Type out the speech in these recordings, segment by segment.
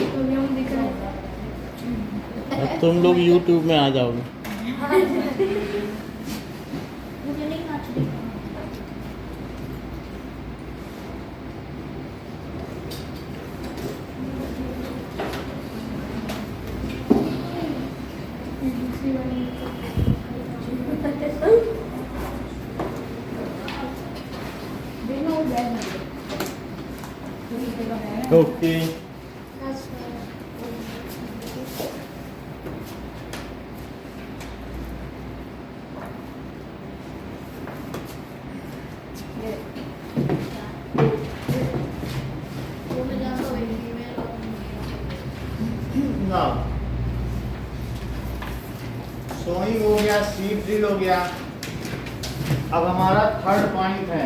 अभी हम दिख रहे हैं। अब तुम लोग YouTube में आ जाओगे। मुझे नहीं नाच रही। दूसरी वाली देखना वो बैग में ओके ना सोइंग हो गया, सीड ड्रिल हो गया। अब हमारा थर्ड पॉइंट है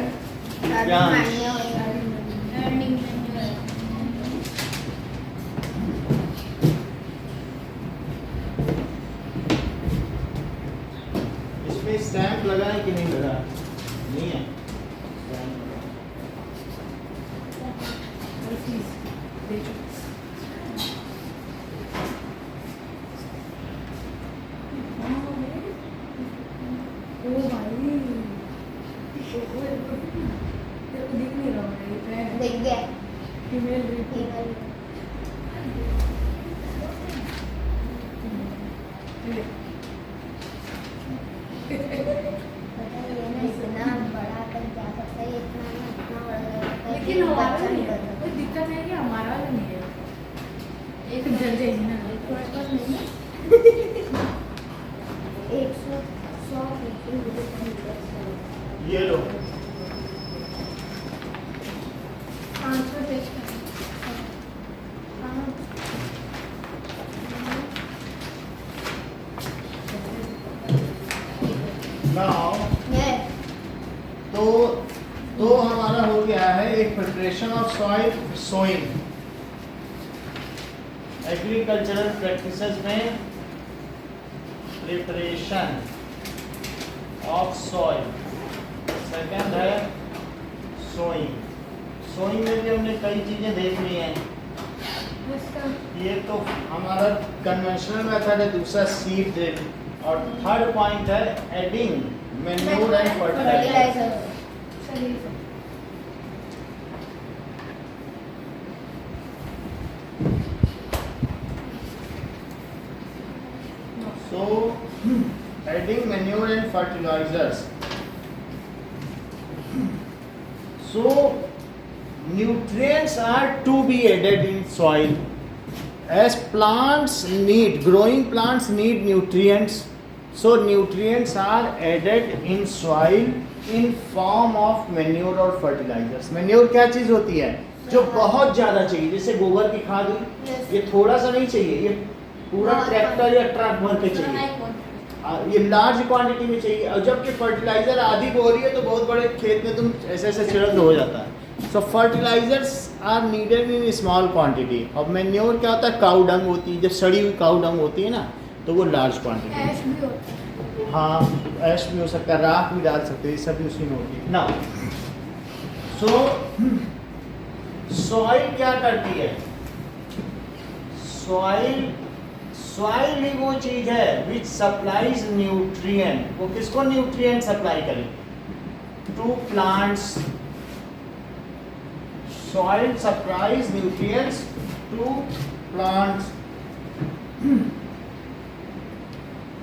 इसमें स्टैंप लगा है कि नहीं लगा? नहीं है देख गया लेकिन हमारा नहीं है, कोई दिक्कत नहीं है, हमारा वाला नहीं है। एक जल जाएगी ना, तुम्हारे पास नहीं है? 100 ये लो 500 टेस्ट नाउ तो हमारा हो गया है एक preparation of soil sowing. Agricultural practices में प्रिपरेशन ऑफ सॉइल, सेकंड है सोइंग। सोइंग में भी हमने कई चीजें देख ली हैं। ये तो हमारा कन्वेंशनल मेथड है, दूसरा सीड ड्रिल, और थर्ड पॉइंट है adding manure and fertiliser. So, adding manure and fertilizers. So, nutrients are to be added in soil. As plants need, growing plants need nutrients. So, nutrients are added in soil in form of manure or fertilizers. Manure क्या चीज होती है? जो बहुत ज्यादा चाहिए, जैसे गोबर की खाद हुई, ये थोड़ा सा नहीं चाहिए, ये पूरा ट्रैक्टर या ट्रक भर के चाहिए, ये लार्ज क्वांटिटी में चाहिए। और जबकि फर्टिलाइजर आधी बो रही है तो बहुत बड़े खेत में तुम ऐसे ऐसे छिड़क दो, हो जाता है। So fertilisers are needed in small quantity. और मैन्योर क्या होता है? काऊ डंग होती है, जब सड़ी हुई काऊ डंग होती है ना, तो वो लार्ज क्वांटिटी। हाँ, ऐश भी हो सकता है, राख भी डाल सकते हैं, ये सब भी उसी में होती है ना। सो सॉइल क्या करती है? सॉइल ही वो चीज है विच सप्लाइज न्यूट्रिएंट। वो किसको न्यूट्रिएंट सप्लाई करे? To plants. Soil supplies nutrients to plants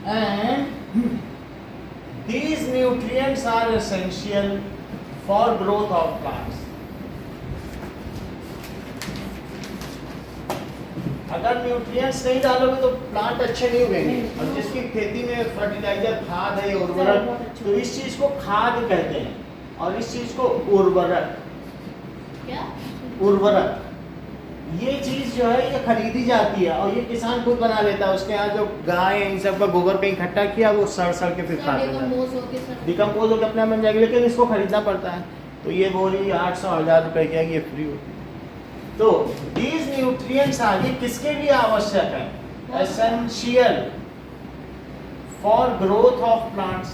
and these nutrients are essential for growth of plants. अगर न्यूट्रिएंट्स नहीं डालोगे तो प्लांट अच्छे नहीं उगेंगे। और जिसकी खेती में फर्टिलाइजर, खाद है, उर्वरक, तो इस चीज को खाद कहते हैं और इस चीज को उर्वरक। क्या? उर्वरक ये चीज जो है ये खरीदी जाती है और ये किसान खुद बना लेता है। उसके यहाँ जो गाय है इन सब का गोबर कहीं इकट्ठा किया, वो सड़ के फिर खा लेता है, डिकम्पोज होकर अपने बन जाएगी, लेकिन इसको खरीदना पड़ता है। तो ये बोरी 800-1000 रुपए की है, ये फ्री होती है। तो दीज न्यूट्रिएंट्स आगे किसके लिए आवश्यक है? Essential for growth of plants.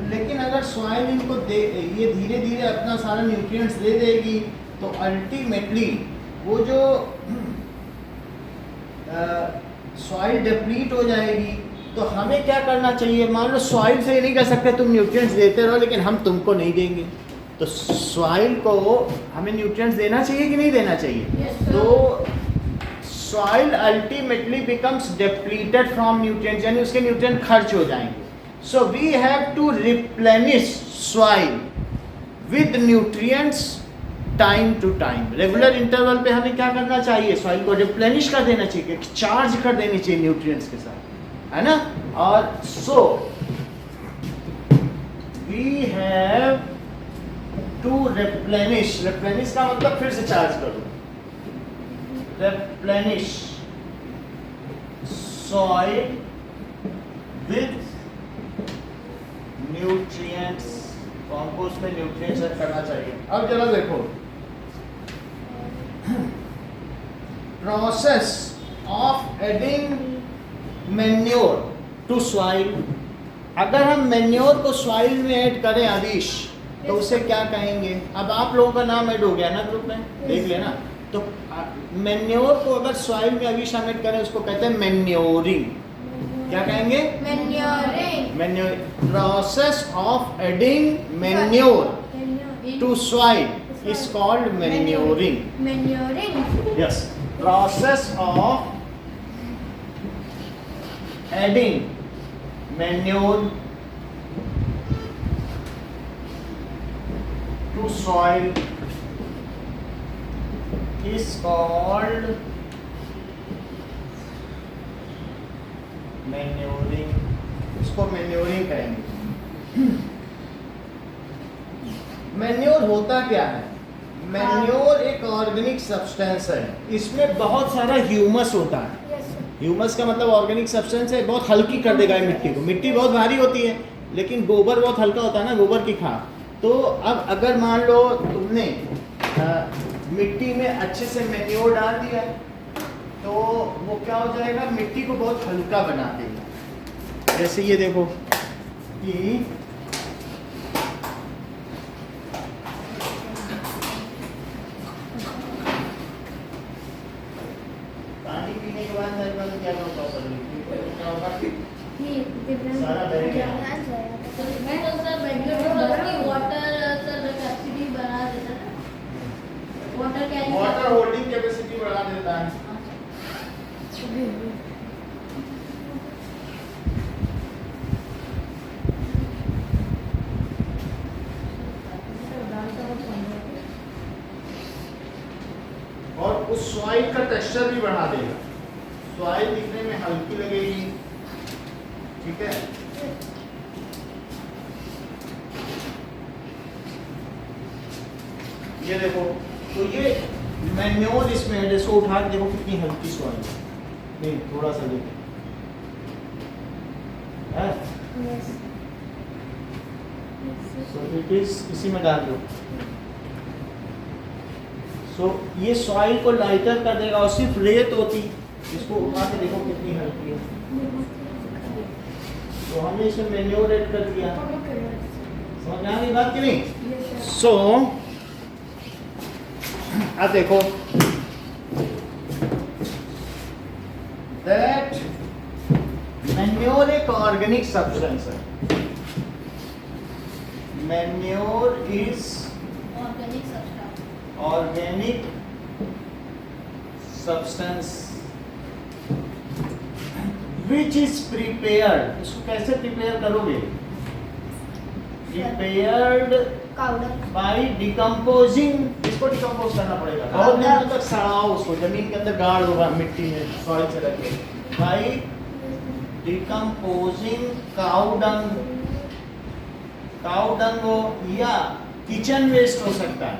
लेकिन अगर सॉइल इनको दे, ये धीरे धीरे अपना सारा न्यूट्रिएंट्स दे देगी तो अल्टीमेटली वो जो सॉइल डिप्लीट हो जाएगी। तो हमें क्या करना चाहिए, मान लो सॉइल से ये नहीं कह सकते तुम न्यूट्रिएंट्स देते रहो लेकिन हम तुमको नहीं देंगे, तो सॉइल को हमें न्यूट्रिएंट्स देना चाहिए कि नहीं देना चाहिए? Yes, sir. तो soil ultimately becomes depleted from nutrients, यानी उसके न्यूट्रिएंट खर्च हो जाएंगे। So we have to replenish soil with nutrients time to time. Regular interval पे हमें क्या करना चाहिए, सॉइल को रिप्लेनिश कर देना चाहिए, चार्ज कर देनी चाहिए न्यूट्रिएंट्स के साथ, है ना। और so we have to replenish, replenish का मतलब फिर से चार्ज करो, replenish soil with nutrients, तो हमको उसमें न्यूट्रिएंट्स ऐड करना चाहिए। अब जरा देखो process of adding manure to soil. अगर हम मैन्योर को सॉइल में ऐड करें आदिश, तो उसे क्या कहेंगे? अब आप लोगों का नाम ऐड हो गया ना ग्रुप में, देख लेना। तो मैन्योर को अगर सॉइल में अभी शामिल करें उसको कहते हैं मैन्योरिंग। क्या कहेंगे? Manuring. Manure, process of adding manure to soil is called manuring. Manuring. Yes, process of adding manure to soil is called manuring, इसको manuring कहेंगे। मैन्योर होता क्या है? मैन्योर एक ऑर्गेनिक सब्सटेंस है, इसमें बहुत सारा ह्यूमस होता है। ह्यूमस का मतलब ऑर्गेनिक सब्सटेंस है, बहुत हल्की कर देगा मिट्टी को। मिट्टी बहुत भारी होती है लेकिन गोबर बहुत हल्का होता है ना, गोबर की खाद। तो अब अगर मान लो तुमने मिट्टी में अच्छे से मैन्योर डाल दिया तो वो क्या हो जाएगा, मिट्टी को बहुत हल्का बना देगा। जैसे ये देखो कि पानी पीने के बाद क्या होगा, सारा बह गया। वाटर होल्डिंग कैपेसिटी बढ़ा देता है। और उस सॉइल का टेक्सचर भी बढ़ा देगा, सॉइल दिखने में हल्की लगेगी। ठीक है, ये देखो, तो ये मैन्योर इसमें है। इसको उठा के देखो कितनी हल्की सॉइल है। नहीं, थोड़ा सा देखो, सो इट इज, इसी में डाल दो। सो ये सॉइल को लाइटर कर देगा और सिर्फ रेत होती, इसको उठा के देखो कितनी हल्की है। तो हमने इसमें मैन्योर ऐड कर दिया, समझ में आ गई बात कि नहीं? सो अब देखो दैट मैन्योर एक ऑर्गेनिक सब्सटेंस है। Manure is organic substance which is prepared. इसको कैसे प्रिपेयर करोगे? Prepared by decomposing. इसको डिकम्पोज करना पड़ेगा, बहुत दिनों तक सड़ाओ उसको, जमीन के अंदर गाड़ दो मिट्टी में, सॉइल से रख के। By decomposing cow dung, cow dung हो या किचन वेस्ट हो सकता है।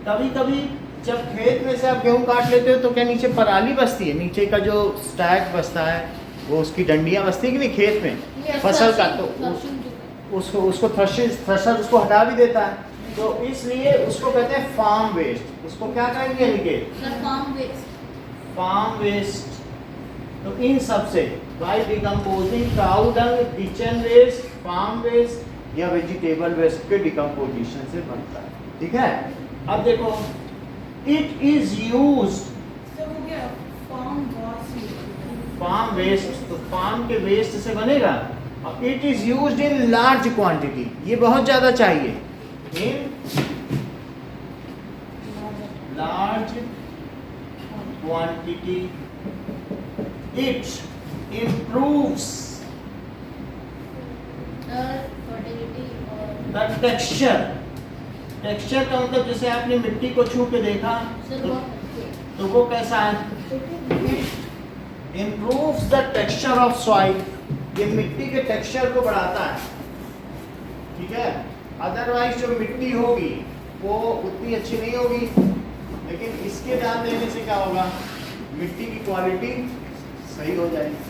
कभी कभी जब खेत में से आप गेहूं काट लेते हो तो क्या नीचे पराली बचती है, नीचे का जो स्टैक बचता है वो उसकी डंडियां बचती है कि नहीं खेत में फसल का, तो उसको थ्रेशर उसको हटा भी देता है। तो इसलिए उसको कहते हैं फार्म वेस्ट। उसको क्या कहेंगे? Farm waste. तो इन सब से by decomposing cow dung, kitchen waste, farm waste या वेजिटेबल वेस्ट के डिकम्पोजिशन से बनता है। ठीक है, अब देखो इट इज यूज्ड तो हो गया फॉर्म फार्म वेस्ट, तो फार्म के वेस्ट से बनेगा। और it is used in large quantity, ये बहुत ज्यादा चाहिए, इन large quantity. It improves the texture। Texture का मतलब जैसे आपने मिट्टी को छू के देखा तो वो कैसा है, improves the texture of soil, ये मिट्टी के टेक्सचर को बढ़ाता है। ठीक है, अदरवाइज जो मिट्टी होगी वो उतनी अच्छी नहीं होगी, लेकिन इसके डाल देने से क्या होगा, मिट्टी की क्वालिटी सही हो जाएगी।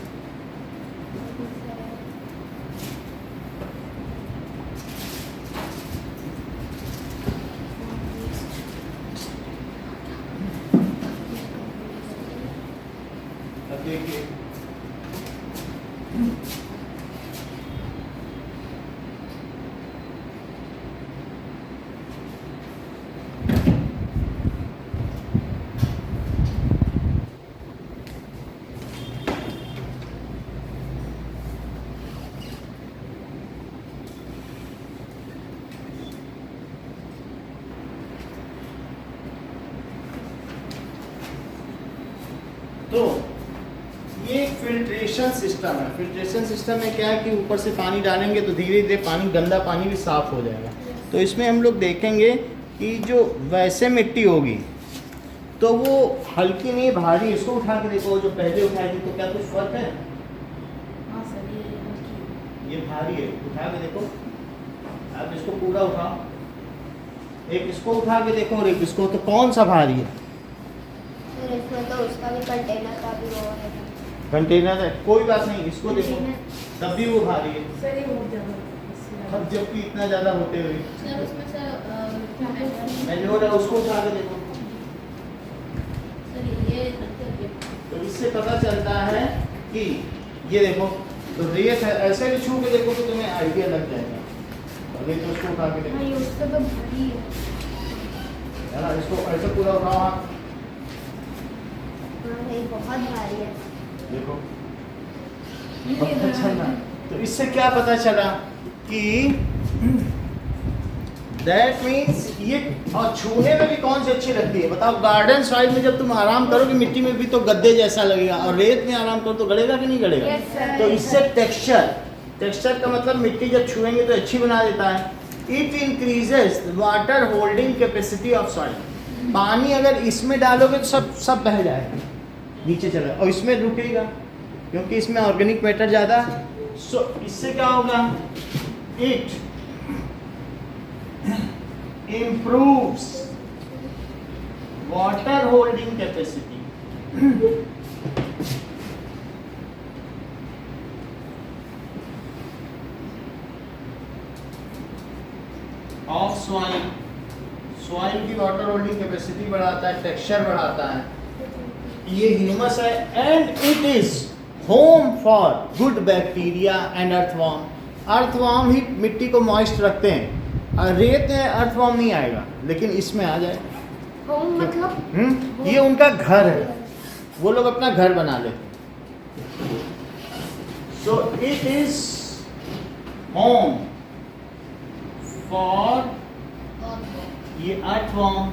अब देखिए तो ये फिल्ट्रेशन सिस्टम है। फिल्ट्रेशन सिस्टम में क्या है कि ऊपर से पानी डालेंगे तो धीरे धीरे पानी, गंदा पानी भी साफ हो जाएगा। तो इसमें हम लोग देखेंगे कि जो वैसे मिट्टी होगी तो वो हल्की नहीं भारी, इसको उठा के देखो, जो पहले उठाई थी तो क्या कुछ फर्क है, हाँ सर ये भारी है, उठा के देखो। अब इसको पूरा उठाओ, एक इसको उठा के देखो और एक इसको, तो कौन सा भारी है, फिर इसमें तो उसका भी कंटेनर का भी वो है। कंटेनर है, कोई बात नहीं, इसको देखो तब भी वो भारी है। सर ये बहुत ज़्यादा अब जबकि इतना ज़्यादा होते हुए सर उसमें सर मेजोर है, उसको उठा के देखो। सर ये तो इससे पता चलता है कि ये देखो, तो रेत है, ऐसे भी छू के देखो तो तुम्हें आइडिया लग जाएगा। अभी तो उसको उठा के हाँ, देखो, ये उसका तो भारी है ना, इसको ऐसे पूरा उठाओ हाथ, है। हाँ, ये बहुत भारी है। देखो पता चला। तो इससे क्या पता चला कि दैट मीन्स ये, और छूने में भी कौन सी अच्छी लगती है बताओ, गार्डन सॉइल में जब तुम आराम करोगे मिट्टी में भी तो गद्दे जैसा लगेगा, और रेत में आराम करो तो गड़ेगा कि नहीं गड़ेगा। Yes, sir. तो इससे टेक्सचर का मतलब मिट्टी जब छुएंगे तो अच्छी बना देता है। It increases water holding capacity of soil. पानी अगर इसमें डालोगे तो सब बह जाएगा, नीचे चला, और इसमें रुकेगा क्योंकि इसमें ऑर्गेनिक मैटर ज़्यादा। सो इससे क्या होगा, it improves water holding capacity of soil। Soil की वाटर होल्डिंग कैपेसिटी बढ़ाता है, टेक्सचर बढ़ाता है, ये ह्यूमस है। And it is home for good bacteria and earthworm. Earthworm ही मिट्टी को मॉइस्ट रखते हैं, रेत में अर्थवॉर्म नहीं आएगा, लेकिन इसमें आ जाएगा। होम मतलब ये उनका घर है, वो लोग अपना घर बना लेते। So it is home for ये अर्थवॉर्म।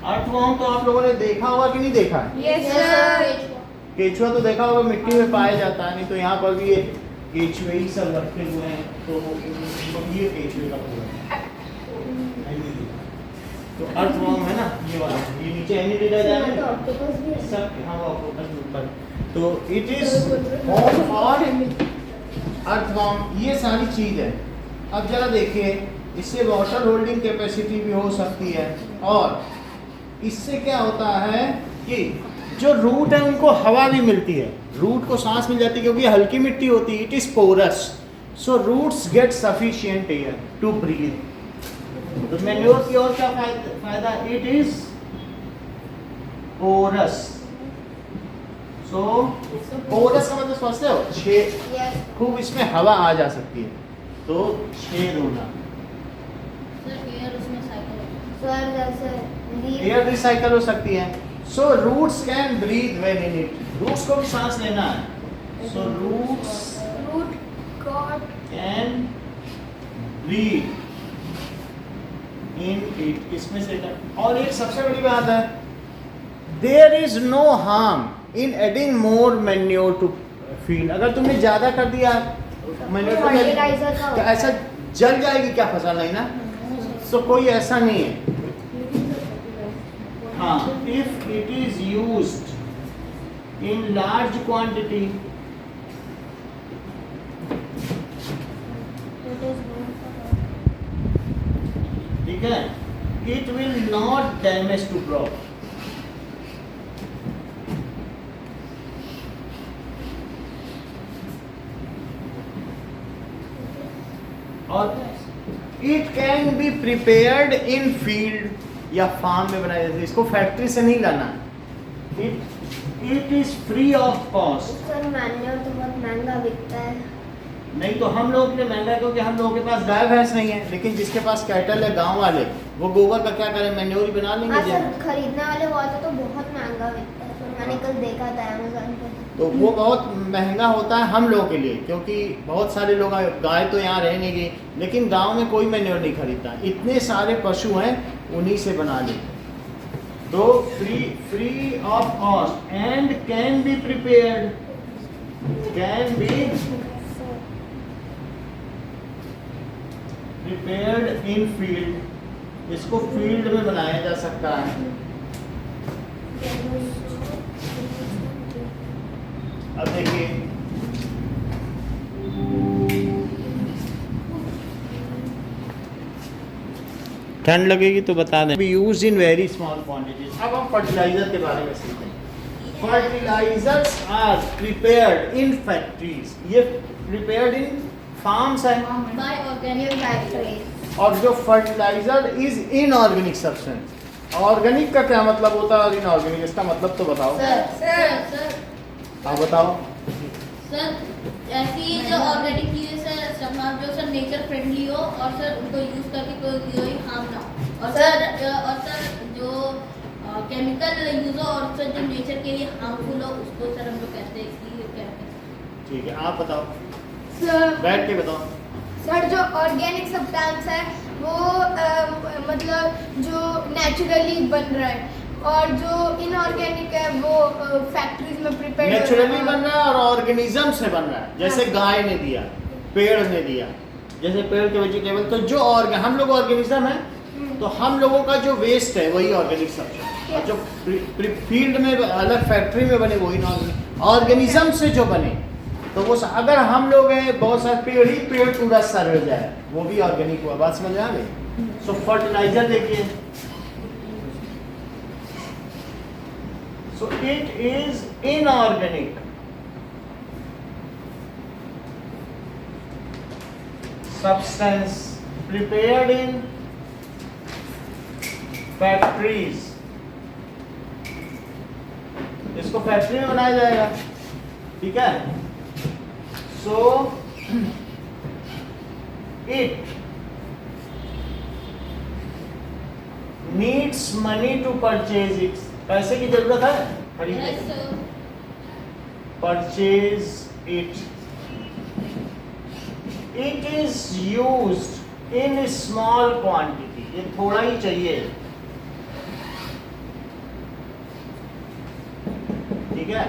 अर्थवॉर्म तो आप लोगों ने देखा होगा कि नहीं देखा है, यस सर। केचुआ तो देखा होगा, मिट्टी में पाया जाता है, नहीं तो यहाँ पर भी ये केचुए ही सब रखे हुए हैं। तो ये केचुए का पूरा तो अर्थवॉर्म है ना, ये वाला, ये नीचे एनिडेटा जाएगा तो ऑक्टोपस भी है। सब, हाँ वो ऑक्टोपस ऊपर। तो it is home for earthworm, ये सारी चीज है। अब जरा देखिए, इससे वाटर होल्डिंग कैपेसिटी भी हो सकती है, और इससे क्या होता है कि जो रूट है उनको हवा भी मिलती है, रूट को सांस मिल जाती है क्योंकि हल्की मिट्टी होती है। It is porous, so roots get sufficient air to breathe. तो मैन्योर की और क्या फायदा, it is porous, so porous का मतलब समझते हो? छेद, यस खूब इसमें हवा आ जा सकती है, तो छेद होना। सर एयर उसमें साइकिल होता सर जैसे लीव एयर रिसाइकल हो सकती है। So roots can breathe when in it, roots को भी सांस लेना है। So roots root got can breathe in it, इसमें से और एक सबसे बड़ी बात है, there is no harm in adding more manure to feed. अगर तुमने ज्यादा कर दिया मैन्योर फर्टिलाइजर का तो ऐसा जल जाएगी क्या फसल, नहीं ना? सो कोई ऐसा नहीं है। हाँ, if it is used in large quantity, ठीक है, it will not damage to crop. और it can be prepared in field या फार्म में बनाया जाता है, इसको फैक्ट्री से नहीं लाना। It is free of cost. Sir manure तो बहुत महंगा बिकता है। नहीं तो हम लोग के लिए महंगा क्योंकि हम लोगों के पास गाय भैंस नहीं है, लेकिन जिसके पास कैटल है गांव वाले, वो गोबर का क्या करें, मैन्योर ही बना लेंगे। हाँ सर, जब खरीदने वाले वो आते तो बहुत महंगा बिकता है सर, मैंने कल देखा था अमेज़न पे। तो वो बहुत महंगा होता है हम लोगों के लिए, क्योंकि बहुत सारे लोग गाय तो यहाँ रह नहीं गई, लेकिन गांव में कोई मैन्योर नहीं खरीदता, इतने सारे पशु हैं उन्हीं से बना ले। तो free of cost and can be prepared, can be prepared in field, इसको फील्ड में बनाया जा सकता है। अब देखिए, ठंड लगेगी तो बता दें। Use in very small quantities. अब हम फर्टिलाइजर के बारे में सीखते हैं। Fertilisers are prepared in factories, ये प्रिपेयर्ड इन फार्म्स है। बाय ऑर्गेनिक फैक्ट्री और जो fertiliser is inorganic substance. Organic का क्या मतलब होता है और इनऑर्गेनिक, इसका मतलब तो बताओ। सर हाँ बताओ। सर ऐसी जो ऑर्गेनिक चीजें सर समाज जो सर नेचर फ्रेंडली हो और सर उनको यूज करके कोई हार्म ना हो, और सर जो केमिकल यूज हो और सर जो नेचर के लिए हार्मफुल हो उसको सर हम लोग कहते हैं इसलिए कहते हैं। ठीक है, आप बताओ, सर। बैठ के बताओ। सर जो ऑर्गेनिक सब्सटेंस है वो मतलब जो नेचुरली बन रहा है, और जो इनऑर्गेनिक है वो फैक्ट्रीज में प्रिपेयर नेचुरली बन रहा है और ऑर्गेनिज्म से बन रहा है, जैसे गाय ने दिया, पेड़ ने दिया, जैसे पेड़ के वेजिटेबल। तो जो हम लोग ऑर्गेनिज्म है, तो हम लोगों का जो वेस्ट है वही ऑर्गेनिक सब्सटेंस, और जो फील्ड में अलग फैक्ट्री में बने वही ऑर्गेनिज्म से जो बने, तो वो अगर हम लोग हैं बहुत सारे पेड़ ही पेड़ पूरा सड़ जाए, वो भी ऑर्गेनिक हुआ। बात समझ में आ गई? सो फर्टिलाइजर देखिए, so it is inorganic substance prepared in factories, इसको फैक्ट्री में बनाया जाएगा, ठीक है। So it needs money to purchase it, पैसे की जरूरत है खरीदने Yes, के लिए। sir. Purchase it, it is used in small quantity, ये थोड़ा ही चाहिए, ठीक है।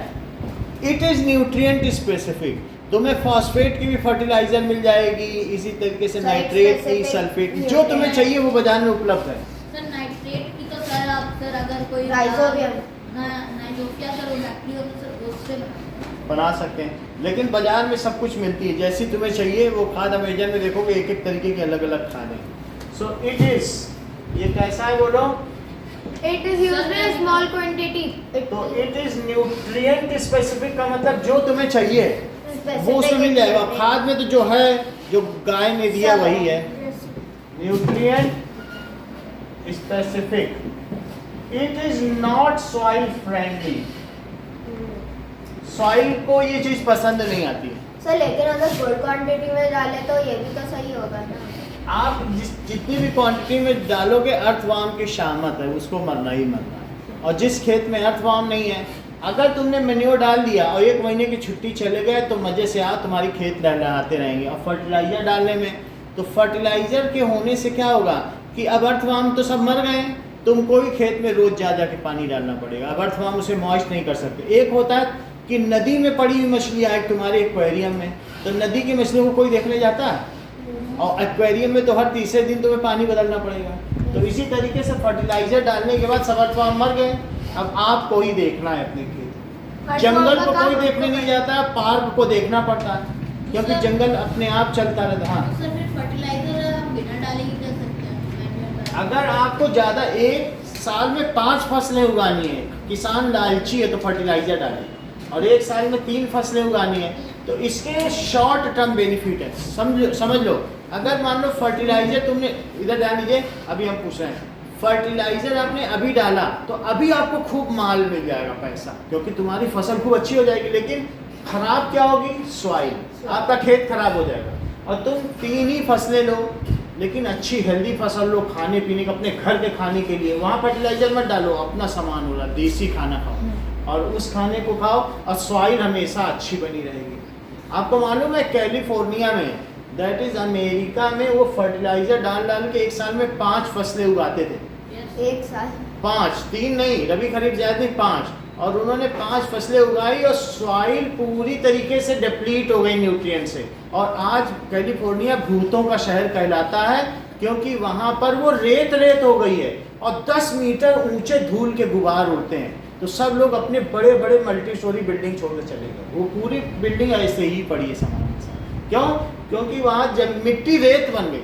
इट इज न्यूट्रिएंट स्पेसिफिक, तुम्हें फॉस्फेट की भी फर्टिलाइजर मिल जाएगी, इसी तरीके से नाइट्रेट की, सल्फेट की, जो तुम्हें चाहिए वो बाजार में उपलब्ध है। सर नाइट्रेट की तो सर आप सर अगर कोई राइजोबियम नाइट्रोफिया सर वो बैक्टीरिया हो तो सर उससे बना सकते हैं, लेकिन बाजार में सब कुछ मिलती है, जैसी तुम्हें चाहिए वो खाद। अमेजन में देखोगे एक एक तरीके के अलग अलग खाद है। सो इट इज, ये कैसा है बोलो? It is used in small quantity. तो इट इज न्यूट्रिएंट स्पेसिफिक का मतलब जो तुम्हें चाहिए वो उसमें मिल जाएगा। खाद में तो जो है, जो गाय ने दिया वही है। Nutrient specific, it is not soil friendly. Soil को ये चीज़ पसंद नहीं आती है। सर लेकिन अगर फुल क्वांटिटी में डाले तो ये भी तो सही होगा ना। आप जितनी भी क्वांटिटी में डालोगे, अर्थवार्म की शामत है, उसको मरना ही मरना है। और जिस खेत में अर्थवार्म नहीं है, अगर तुमने मेन्योर डाल दिया और 1 महीने की छुट्टी चले गए तो मज़े से आप तुम्हारी खेत लहलहाते रहेंगे। और फर्टिलाइज़र डालने में, तो फर्टिलाइज़र के होने से क्या होगा कि अब अर्थवार्म तो सब मर गए, तुमको भी खेत में रोज़ जा जा के पानी डालना पड़ेगा। अब अर्थवार्म उसे मॉइस्ट नहीं कर सकते। एक होता है कि नदी में पड़ी हुई मछलियाँ है तुम्हारे एक्वेरियम में, तो नदी की मछलियों को कोई देखने जाता है? और एक्वेरियम में तो हर तीसरे दिन तुम्हें पानी बदलना पड़ेगा। तो इसी तरीके से फर्टिलाइजर डालने के बाद सब अर्थवार्म मर गए, अब आपको ही देखना है अपने खेत। जंगल को कोई देखने नहीं जाता, पार्क को देखना पड़ता है, क्योंकि जंगल अपने आप चलता रहता है। तो सर फिर फर्टिलाइजर हम बिना डाले ही कर सकते हैं? अगर आपको ज़्यादा 1 साल में 5 फसलें उगानी है, किसान लालची है तो फर्टिलाइजर डाले, और 1 साल में 3 फसलें उगानी है तो इसके शॉर्ट टर्म बेनिफिट है। समझ लो, अगर मान लो फर्टिलाइजर तुमने इधर डाल लीजिए, अभी हम पूछ रहे हैं, फर्टिलाइजर आपने अभी डाला तो अभी आपको खूब माल मिल जाएगा, पैसा, क्योंकि तुम्हारी फसल खूब अच्छी हो जाएगी, लेकिन खराब क्या होगी? सॉइल, आपका खेत खराब हो जाएगा। और तुम 3 ही फसलें लो, लेकिन अच्छी हेल्दी फसल लो खाने पीने का, अपने घर के खाने के लिए, वहाँ फर्टिलाइजर मत डालो, अपना सामान हो रहा, देसी खाना खाओ और उस खाने को खाओ, और सॉइल हमेशा अच्छी बनी रहेगी। आपको मालूम है कैलिफोर्निया में, दैट इज अमेरिका में, वो फर्टिलाइजर डाल डाल के 1 साल में 5 फसलें उगाते थे। 1 साल 5, 3 नहीं, रबी खरीफ जायद नहीं, 5, और उन्होंने 5 फसलें उगाई और सॉइल पूरी तरीके से डिप्लीट हो गई न्यूट्रिएंट से। और आज कैलिफोर्निया भूतों का शहर कहलाता है, क्योंकि वहाँ पर वो रेत रेत हो गई है और 10 मीटर ऊंचे धूल के गुबार उड़ते हैं। तो सब लोग अपने बड़े बड़े मल्टी स्टोरी बिल्डिंग छोड़ के चले गए, वो पूरी बिल्डिंग ऐसे ही पड़ी है सामान के साथ। क्यों? क्योंकि वहाँ जब मिट्टी रेत बन गई,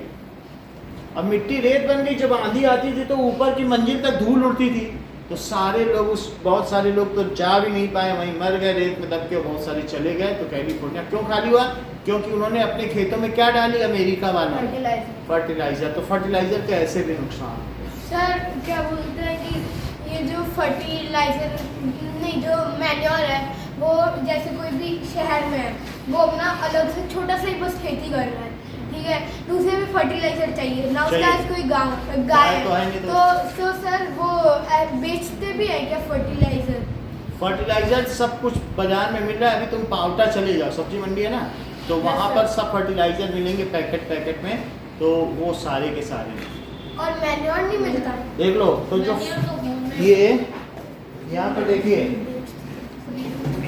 अब मिट्टी रेत बन गई, जब आंधी आती थी तो ऊपर की मंजिल तक धूल उड़ती थी, तो सारे लोग बहुत सारे लोग तो जा भी नहीं पाए, वहीं मर गए रेत में दब के, बहुत सारे चले गए। तो कैलिफोर्निया क्यों खाली हुआ? क्योंकि उन्होंने अपने खेतों में क्या डाली? अमेरिका वाला फर्टिलाइजर। तो फर्टिलाइजर के ऐसे भी नुकसान। सर क्या बोलते हैं कि ये जो फर्टिलाइजर नहीं, जो मैन्योर है, वो जैसे कोई भी शहर में है, वो अपना अलग से छोटा सा ही बस खेती कर रहा है, ठीक है, तो उसे भी फर्टिलाइजर चाहिए ना, उसके पास कोई गाय है, तो सर वो बेचते भी है क्या फर्टिलाइजर? फर्टिलाइजर सब कुछ बाजार में मिल रहा है। अभी तुम पाउटा चले जाओ, सब्जी मंडी है ना, तो वहाँ पर सब फर्टिलाइजर मिलेंगे पैकेट में, तो वो सारे के सारे। और मैन्योर नहीं मिलता? देख लो, तो जो ये यहाँ पर देखिए,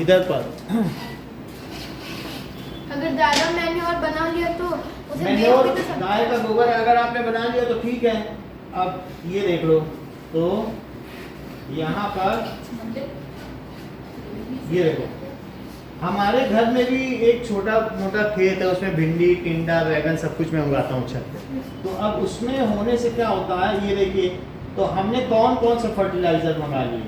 इधर पर अगर ज़्यादा मैन्योर बना लिया तो उसे मैन्योर, बेच भी तो सकते हैं। गाय का गोबर अगर आपने बना लिया तो ठीक है। अब ये देख लो, तो यहाँ पर ये देखो, हमारे घर में भी एक छोटा मोटा खेत है, उसमें भिंडी, टिंडा, बैगन सब कुछ मैं उगाता हूँ छत पे। तो अब उसमें होने से क्या होता है, ये देखिए, तो हमने कौन कौन से फर्टिलाइजर मंगा लिए।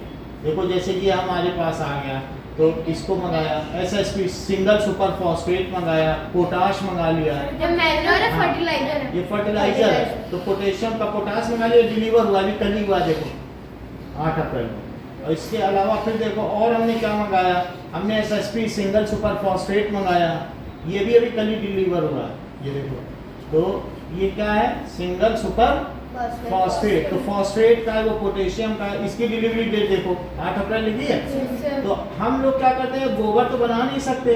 देखो जैसे कि हमारे पास आ गया, तो इसको मंगाया, SSP सिंगल सुपर फॉस्फेट मंगाया, पोटाश मंगा लिया। ये मैन्योर है, फर्टिलाइजर है? ये फर्टिलाइजर है, तो पोटेशियम का पोटाश मंगा लिया, डिलीवर हुआ, अभी कल ही हुआ, देखो 8 अप्रैल को। और इसके अलावा फिर देखो और हमने क्या मंगाया, हमने SSP सिंगल सुपर फॉस्फेट मंगाया, ये भी अभी कल ही डिलीवर हुआ, ये देखो। तो ये क्या है? Single super phosphate. तो फॉस्फेट का है, वो पोटेशियम का है, इसकी डिलीवरी डेट देखो 8 अप्रैल लिखी है। तो हम लोग क्या करते हैं, गोबर तो बना नहीं सकते,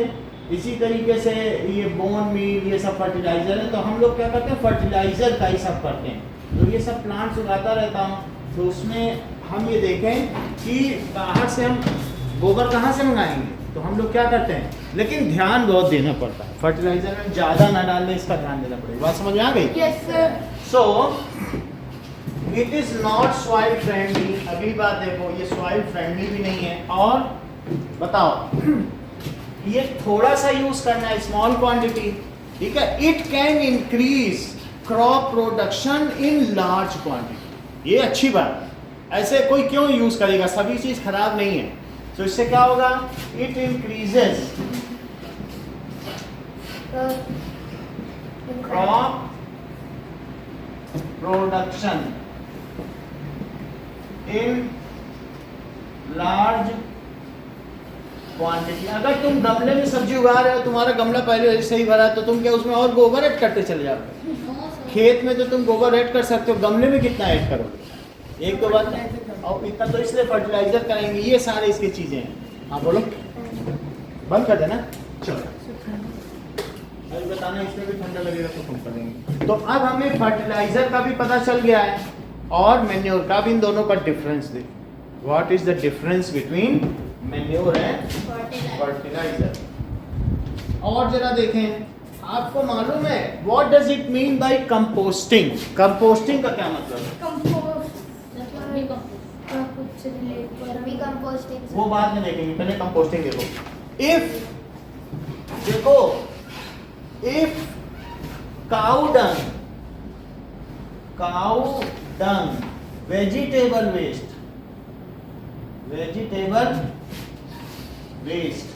इसी तरीके से ये बोन मील, ये सब फर्टिलाइजर है, तो हम लोग क्या करते हैं, फर्टिलाइजर का ही सब करते हैं। तो ये सब प्लांट्स उगाता रहता हूँ, तो उसमें हम ये देखें कि बाहर से हम गोबर कहाँ से मंगाएंगे, तो हम लोग क्या करते हैं, लेकिन ध्यान बहुत देना पड़ता है, फर्टिलाइजर में ज़्यादा ना डालने, इसका ध्यान देना पड़ेगा। बात समझ में आ गई? Yes sir. So it is not soil friendly. अगली बात देखो, ये सॉइल फ्रेंडली भी नहीं है, और बताओ ये थोड़ा सा यूज करना है, स्मॉल क्वांटिटी, ठीक है। It can increase crop production in large quantity, ये अच्छी बात। ऐसे कोई क्यों यूज करेगा, सभी चीज खराब नहीं है। तो इससे क्या होगा, it increases crop production in large quantity. अगर तुम गमले में सब्जी उगा रहे हो, तुम्हारा गमला पहले से ही भरा है, तो तुम क्या उसमें और गोबर ऐड करते चले जाओगे? No sir. खेत में तो तुम गोबर ऐड कर सकते हो, गमले में कितना ऐड करोगे? एक दो बार। और इतना तो इसलिए फर्टिलाइजर करेंगे, ये सारे इसकी चीजें हैं। हाँ बोलो, बंद कर देना। चलो अभी बताना, इसमें भी ठंडा लगेगा तो कम करेंगे। तो अब हमें फर्टिलाइजर का भी पता चल गया है और मैन्योर का भी। इन दोनों का डिफरेंस दे, what is the difference between manure and fertiliser. और जरा देखें, आपको मालूम है what does it mean by composting? Composting का क्या मतलब है? Vermi composting. वो बाद में देखेंगे, पहले कंपोस्टिंग देखो। If cow dung, vegetable waste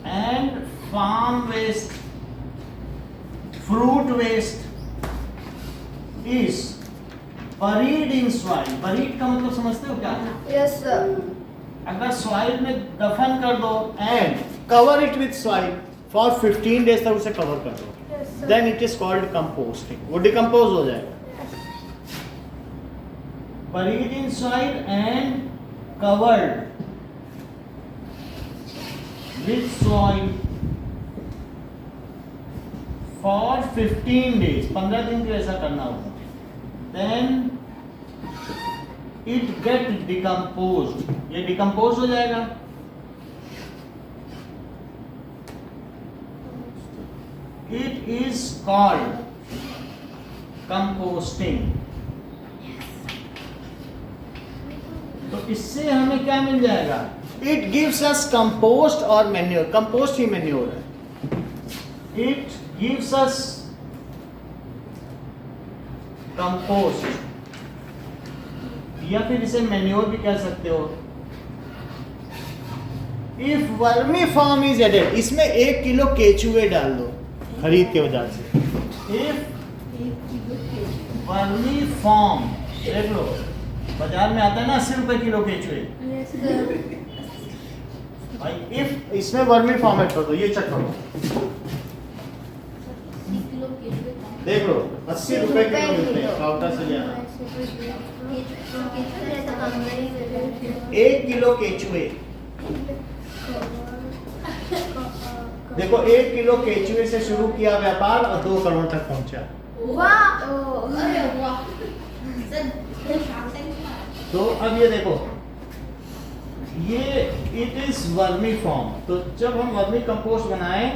and farm waste, fruit waste is buried in soil. buried का मतलब समझते हो क्या? Yes sir. अगर सॉइल में दफन कर दो and cover it with soil for 15 days तक उसे कवर कर दो, then it is called composting. वो डिकम्पोज हो जाएगा। buried in soil and covered with soil for 15 days, 15 दिन के ऐसा करना होगा, then it get decomposed, ये डिकम्पोज हो जाएगा। It is called composting। तो इससे हमें क्या मिल जाएगा? It gives us compost और manure। compost ही manure है। It gives us compost, या फिर इसे manure भी कह सकते हो। If vermiform is added, इसमें 1 किलो केचुए डाल दो खरीद के बाजार से। If vermiform, देख लो बाजार में आता है ना 80 रुपए किलो केचुए भाई। इफ इसमें वर्मीफॉर्म ऐड कर दो, ये चेक करो, देख लो 80 रुपए किलो मिलते हैं पाउडर से लिया। 1 किलो केचुए, देखो 1 किलो केचुए से शुरू किया व्यापार और 2 करोड़ तक पहुंचा। वाह। अरे वाह सर, तो अब ये देखो, ये इट इज वर्मी फॉर्म। तो जब हम वर्मी कंपोस्ट बनाएं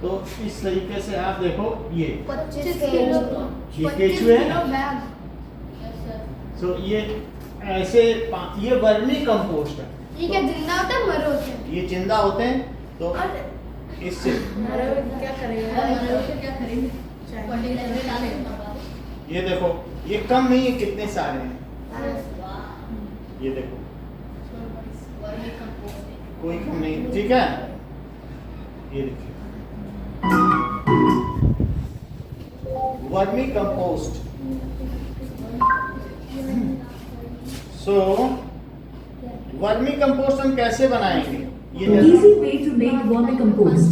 तो इस तरीके से आप देखो, ये 25 किलो ये केचुए है ना, यस सर। तो ये ऐसे ये वर्मी कंपोस्ट है। ये क्या जिंदा होता है, मर होते हैं? ये जिंदा होते हैं, तो इससे क्या करेगा? क्या करेंगे? फर्टिलाइजर डालेंगे। ये देखो, ये कम नहीं है, कितने सारे हैं, वाह, ये देखो वर्मी कंपोस्टिंग। कोई कम नहीं, ठीक है। ये देखिए वर्मी कंपोस्ट। सो वर्मी कंपोस्ट हम कैसे बनाएंगे? ये Easy way to make vermicompost.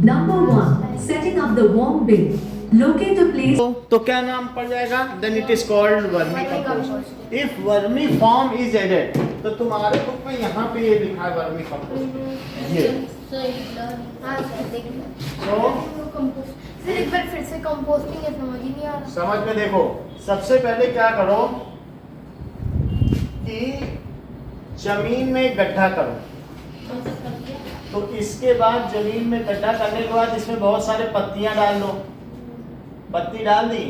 Number 1. Setting up the worm bin. Locate a place. तो क्या नाम पड़ जाएगा? Then it is called vermi compost. If vermi form is added, तो तुम्हारे बुक में यहाँ पे ये लिखा है वर्मी कंपोस्ट। ये हाँ सर, देख लो। तो फिर एक बार फिर से कंपोस्टिंग है, समझ ही नहीं आ रहा। समझ में देखो, सबसे पहले क्या करो कि जमीन में गड्ढा करो। तो इसके बाद जमीन में गड्ढा करने के बाद इसमें बहुत सारे पत्तियां डाल दो, पत्ती डाल दी,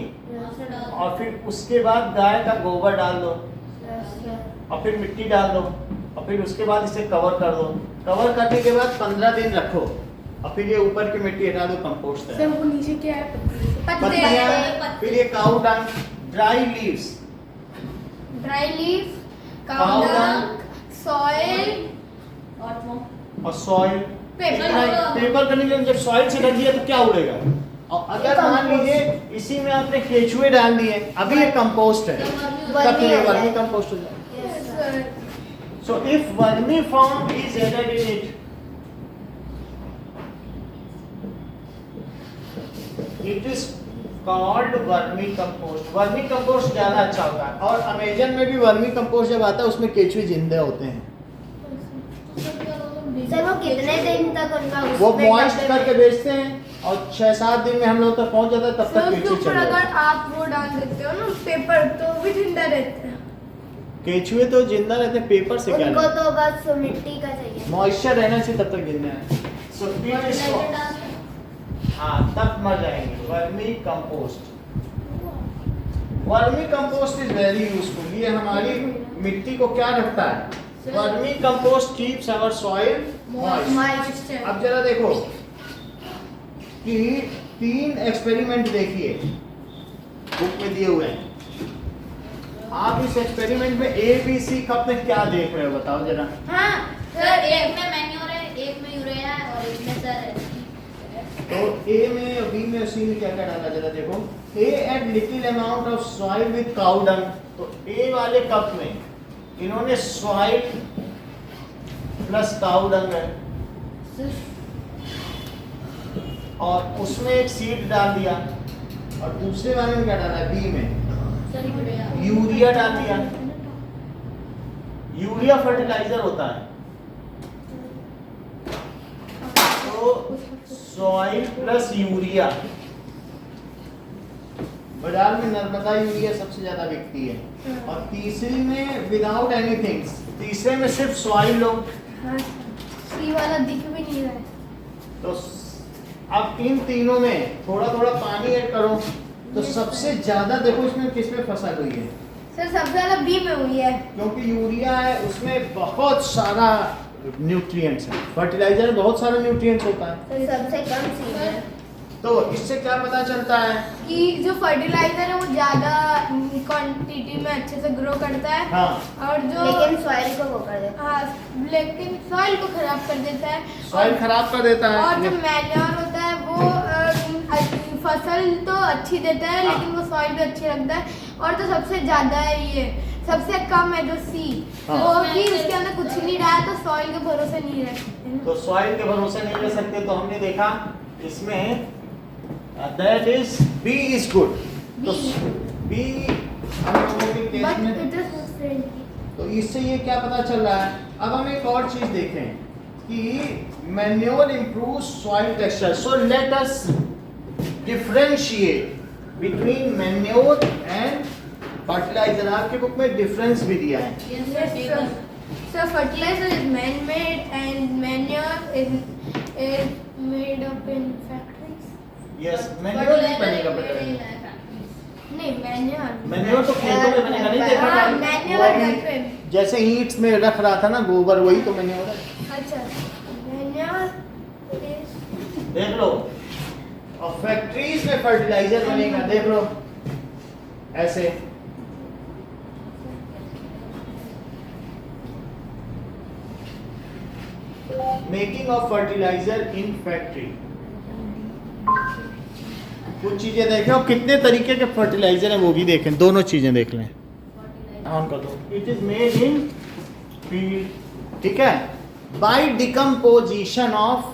और फिर उसके बाद गाय का गोबर डाल दो, और फिर मिट्टी डाल दो, और फिर उसके बाद इसे कवर कर दो। कवर करने के बाद 15 दिन रखो, और फिर ये ऊपर की मिट्टी हटा दो, कंपोस्ट है। वो नीचे क्या है? पत्तियां, फिर ये cow dung, dry leaves, dry leaf, Cow cow dung, dung, soil और सॉइल। पेपर। पेपर करने के लिए जब सॉइल से ढक दिया तो क्या उड़ेगा? और अगर मान लीजिए इसी में आपने केचुए डाल दिए, अभी ये कंपोस्ट है, तब ये वर्मी कंपोस्ट हो जाएगा। So if vermi form is added in it, it is called vermi compost. Vermi compost ज्यादा अच्छा होता है, और अमेजन में भी वर्मी कंपोस्ट जब आता है उसमें केचुए जिंदे होते हैं। सर वो कितने दिन तक उनका वो उसमें मॉइस्ट डब्बे में- करके बेचते हैं और 6-7 दिन में हम लोग तक पहुंच जाता है, तब सर तक उसके केचुए ऊपर चले अगर जाते हैं। आप वो डाल देते हो ना पेपर तो भी जिंदा रहते हैं। केचुए तो जिंदा रहते हैं, पेपर से क्या उनको लेना? तो बस मिट्टी का चाहिए। मॉइस्चर रहना चाहिए तब तक जिंदा है। सो इट इज हाँ, तब मर जाएंगे। Vermi compost, vermi compost is very useful. ये हमारी मिट्टी को क्या रखता है? Vermi compost keeps our soil moist. Moisture. अब जरा देखो कि 3 एक्सपेरिमेंट देखिए बुक में दिए हुए हैं। आप इस एक्सपेरिमेंट में ए बी सी कप में क्या देख रहे हो बताओ जरा। हाँ सर एक में मैन्योर है, एक में यूरिया है और एक में सर तो ए में और बी में और सी में क्या क्या डाला जरा देखो। A add little amount of soil with cow dung. तो ए वाले कप में इन्होंने सॉइल प्लस काउ डंग है, और उसमें एक सीड डाल दिया, और दूसरे वाले में क्या डाला? बी में सर यूरिया यूरिया डाल दिया। यूरिया फर्टिलाइजर होता है। तो सॉइल प्लस यूरिया, बाजार में नर्मदा यूरिया सबसे ज्यादा बिकती है। और तीसरी में विदाउट एनीथिंग, तीसरे में सिर्फ सॉइल लो। हाँ सी वाला दिख भी नहीं रहा है। तो अब इन तीनों में थोड़ा थोड़ा पानी ऐड करो, तो सबसे ज्यादा देखो इसमें किसमें फसल हुई है? सर सबसे ज्यादा बी में हुई है। क्योंकि यूरिया है, उसमें बहुत सारा न्यूट्रिएंट्स है। फर्टिलाइजर में बहुत सारा न्यूट्रिएंट्स होता है। तो सबसे कम सी है। तो इससे क्या पता चलता है? कि जो फर्टिलाइजर है वो ज्यादा क्वांटिटी में अच्छे से ग्रो करता है। हाँ, और जो लेकिन सॉइल को वो कर देता हाँ लेकिन सॉइल को खराब कर देता है। सॉइल खराब कर देता है। और जो मैन्योर होता है वो फसल तो अच्छी देता है, लेकिन वो सॉइल भी अच्छी रखता है। और तो सबसे ज्यादा है ये, सबसे कम है जो सी, हाँ। वो भी उसके अंदर कुछ नहीं रहा, तो सॉइल के भरोसे नहीं रह सकते। तो सॉइल के भरोसे नहीं रह सकते। तो हमने देखा इसमें that is B is good. तो बी हम लोगों के केस बट में, इट इज फ्रेंडली। तो इससे ये क्या पता चल रहा है? अब हम एक और चीज देखें कि manure improve soil texture. So let us differentiate between manure and fertiliser. आपके बुक में डिफरेंस भी दिया है। So fertilizer is man-made and manure is made up in factories. Yes, manure नहीं बनेगा बेटा। नहीं manure. मैन्योर तो खेतों में बनेगा, नहीं देखा हाँ, था? manure वो घर पे। जैसे ईंट्स में रख रहा था ना गोबर, वही तो मैन्योर है। अच्छा manure is देख लो, और फैक्ट्रीज में फर्टिलाइजर बनेगा, देख लो ऐसे। Making of fertiliser in factory. कुछ चीजें देखें और कितने तरीके के फर्टिलाइजर हैं वो भी देखें, दोनों चीजें देख लें। ऑन कर दो। It is made in field, ठीक है, by decomposition of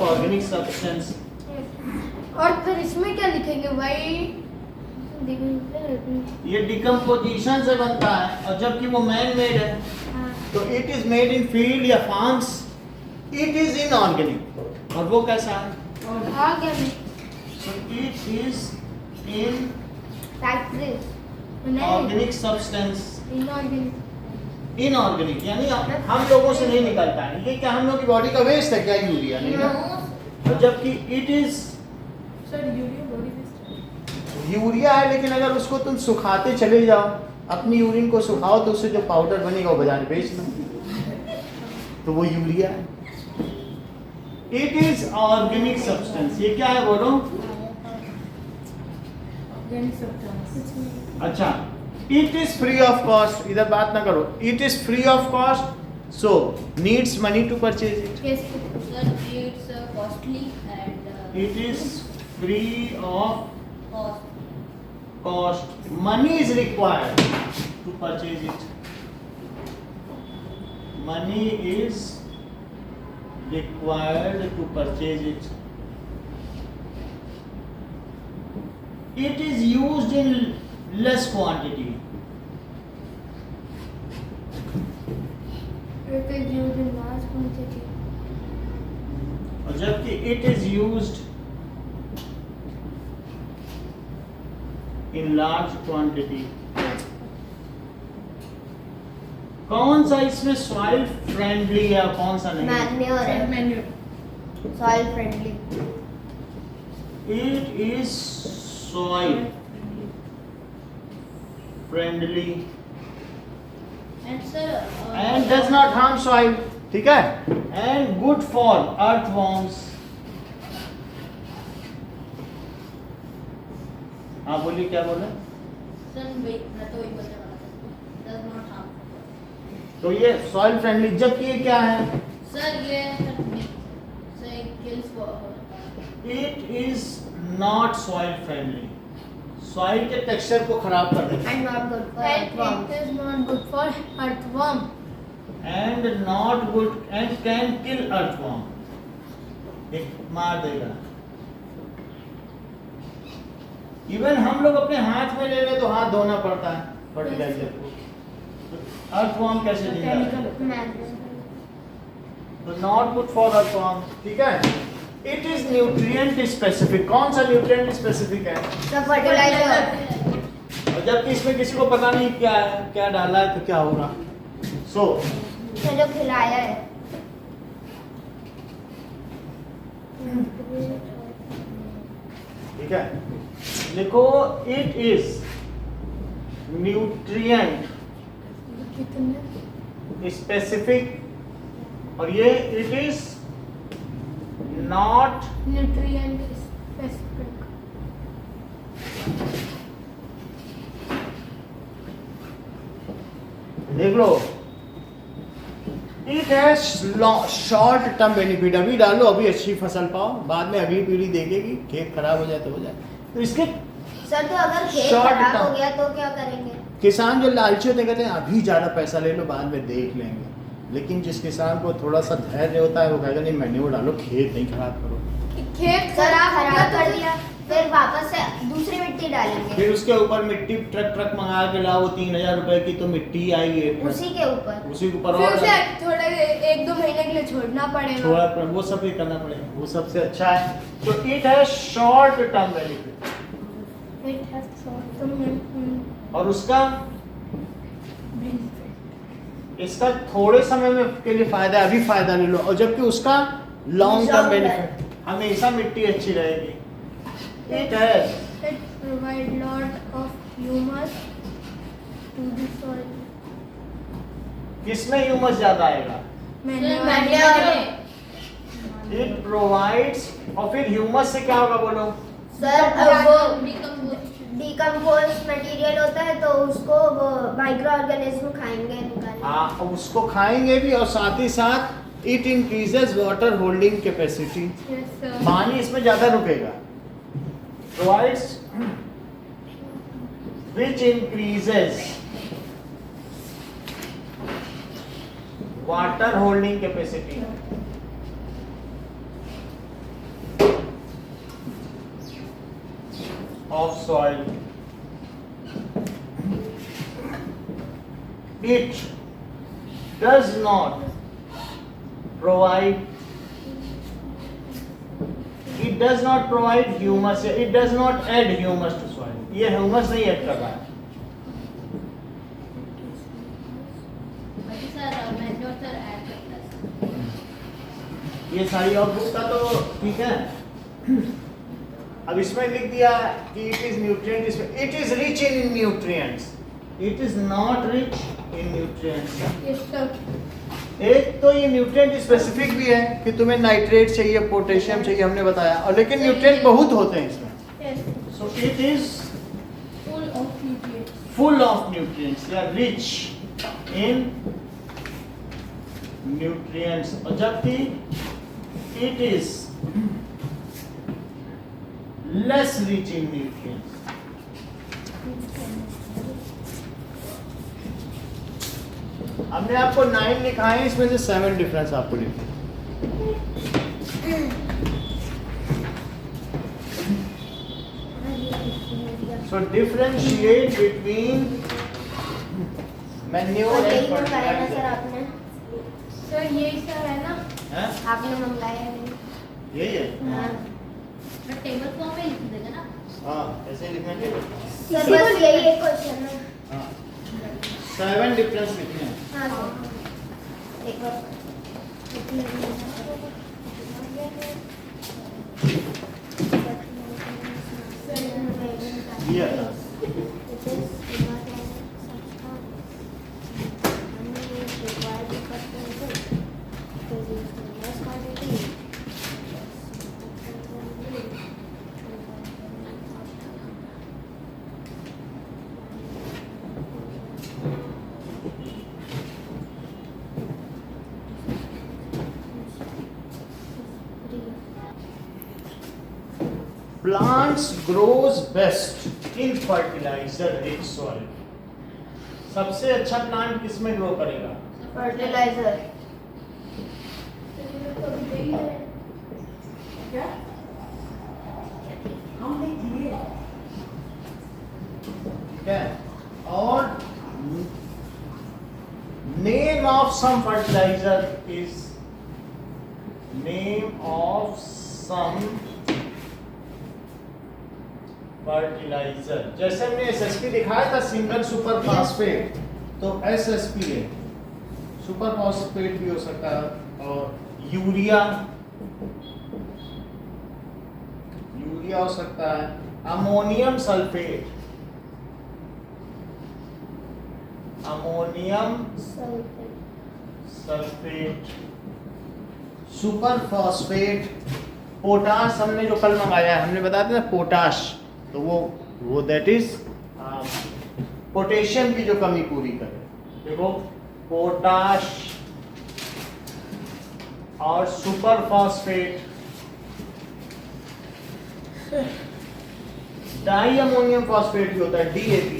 organic substance. और फिर इसमें क्या लिखेंगे भाई? ये डिकम्पोजिशन से बनता है, और जबकि वो मैन मेड है, तो it is made in field या फार्म्स, इट इज इनऑर्गेनिक। और वो कैसा है? Organic. So it is in factory. Organic substance. Inorganic यानी हम लोगों से नहीं निकलता है। ये क्या हम लोग की बॉडी का वेस्ट है क्या? यूरिया नहीं ना, और जबकि it is sir urea body waste. Urea है, लेकिन अगर उसको तुम सुखाते चले जाओ, अपनी यूरिन को सुखाओ, तो उससे जो पाउडर बनेगा वो बाजार में बेच दो, तो वो यूरिया है। It is organic substance. ये क्या है बोलो? अच्छा, it is free of cost. इधर बात ना करो। It is free of cost, so needs money to purchase it. Yes Sir, it's costly and it is free of cost. cost. Money is required to purchase it. Money is required to purchase it. It is used in less quantity. It is used in large quantity. और जबकि it is used in large quantity. कौन सा इसमें soil friendly है और कौन सा नहीं? मैन्योर है, manure soil friendly. It is soil friendly and sir and does not harm soil. ठीक है? And good for earthworms. हाँ बोलिए, क्या बोले? सर वही मैं तो वही बोलने वाला था, डज नॉट हार्म। तो ये सॉइल फ्रेंडली, जबकि ये क्या है? सर ये sir kills for It is not soil friendly. Soil के टेक्सचर को खराब कर देता है and not good for And earthworm। it is not good for earthworm. and not good and can kill earthworm. एक मार देगा। इवन हम लोग अपने हाथ में ले ले तो हाथ धोना पड़ता है फर्टिलाइजर को, अर्थवॉर्म कैसे जिंदा है? तो नॉट गुड फॉर अर्थवॉर्म। ठीक है? It is nutrient specific. कौन सा न्यूट्रिएंट स्पेसिफिक है? सब फर्टिलाइजर। और जबकि इसमें किसी को पता नहीं क्या है, क्या डाला है तो क्या होगा। सो इसने जो खिलाया है। ठीक है, लिखो इट इज न्यूट्रिएंट स्पेसिफिक, और ये it is not Nutrient specific. देख लो, it has short term benefit. अभी डालो, अभी अच्छी फसल पाओ, बाद में अगली पीढ़ी देखेगी, खेत खराब हो जाए तो हो जाए। तो इसके सर तो अगर खेत Short खराब term. हो गया तो क्या करेंगे? किसान जो लालची होते हैं, कहते हैं अभी ज़्यादा पैसा ले लो, बाद में देख लेंगे। लेकिन जिस किसान को थोड़ा सा धैर्य होता है वो कहेगा नहीं, मैन्योर डालो, खेत नहीं खराब करो। खेत सर खराब खराब कर दिया, फिर वापस से दूसरी मिट्टी डालेंगे फिर उसके ऊपर मिट्टी ट्रक मंगा के लाओ, 3,000 रुपए की तो मिट्टी आएगी, उसी के ऊपर। उसी के ऊपर फिर और उसे थोड़े 1-2 महीने के लिए छोड़ना पड़ेगा। छोड़ा, वो सब भी करना पड़ेगा, वो सबसे अच्छा है। तो इट है short term benefit, It has short-term और उसका इसका थोड़े समय में के लिए फायदा है, अभी फायदा ले लो, और जबकि उसका लॉन्ग टर्म बेनिफिट, हमेशा मिट्टी अच्छी रहेगी। इट है It provide lot of humus to the soil. किसमें ह्यूमस ज्यादा आएगा? Manure. इट प्रोवाइड्स, और फिर ह्यूमस से क्या होगा बोलो? सर वो डिकम्पोज डिकम्पोज मटेरियल होता है तो उसको वो माइक्रो ऑर्गेनिज्म खाएंगे, निकालेंगे। हाँ, उसको खाएंगे भी, और साथ ही साथ it increases water holding capacity, Yes, sir. पानी इसमें ज्यादा रुकेगा। Provides which increases water holding capacity. of soil. It does not provide humus, it does not add humus to soil. ये humus नहीं ऐड कर रहा है। बाकी सर मैन्योर सर ऐड करता है। ये सारी और बुक का तो ठीक है। अब इसमें लिख दिया कि it is nutrient, it is rich in nutrients, it is not rich in nutrients. Yes, sir. एक तो ये न्यूट्रिएंट स्पेसिफिक भी है कि तुम्हें नाइट्रेट चाहिए, पोटेशियम चाहिए, हमने बताया, और लेकिन न्यूट्रिएंट बहुत होते हैं इसमें। Yes. So it is Full of nutrients. full of nutrients, they are rich in nutrients, और जबकि it is less rich in nutrients। हमने आपको 9 लिखा है, इसमें से 7 डिफरेंस आपको लिखना है। So differentiate between manure और and यही मंगाया ना सर fertilizer. आपने? सर यही सर है ना? हैं? आपने मंगाया नहीं? यही है? हाँ। टेबल फॉर्म में लिख देगा ना। हाँ, ऐसे ही लिखना चाहिए। सर बस यही एक क्वेश्चन है। हाँ, 7 डिफरेंस लिखने हैं। हाँ सर। एक बार दिया था। Plants grows best in fertilizer rich soil. सबसे अच्छा प्लांट किस में ग्रो करेगा? फर्टिलाइजर। क्या? हमने किए। ठीक है। और name of some fertilizer is name of some fertiliser. जैसे हमने एसएसपी दिखाया था सिंगल सुपर फॉस्फेट, तो एसएसपी है, सुपर फॉस्फेट भी हो सकता है, और यूरिया हो सकता है, ammonium sulphate, super phosphate, potash हमने जो कल मंगाया है, हमने बताया था ना पोटाश, तो वो दैट इज पोटेशियम की जो कमी पूरी करे। देखो पोटाश और super phosphate, di ammonium phosphate भी होता है, डीएपी।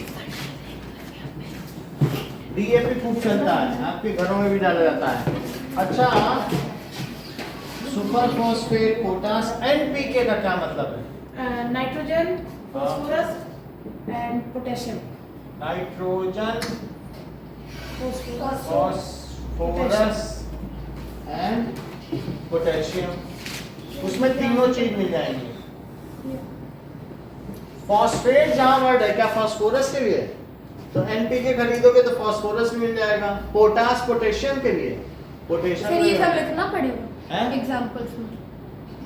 डीएपी खूब चलता है, आपके घरों में भी डाला जाता है। अच्छा, सुपर फॉस्फेट, पोटाश, एनपीके का क्या मतलब है? Nitrogen, phosphorus and potassium. Nitrogen, phosphorus and potassium, उसमें तीनों चीज मिल जाएंगे। फॉस्फेट जहां वर्ड है, क्या फॉस्फोरस के लिए? तो एनपीके खरीदोगे तो फॉस्फोरस भी मिल जाएगा। पोटाश पोटेशियम के लिए, पोटेशियम फिर ये सब मिलेगा। लिखना पड़ेगा हैं? एग्जांपल्स में।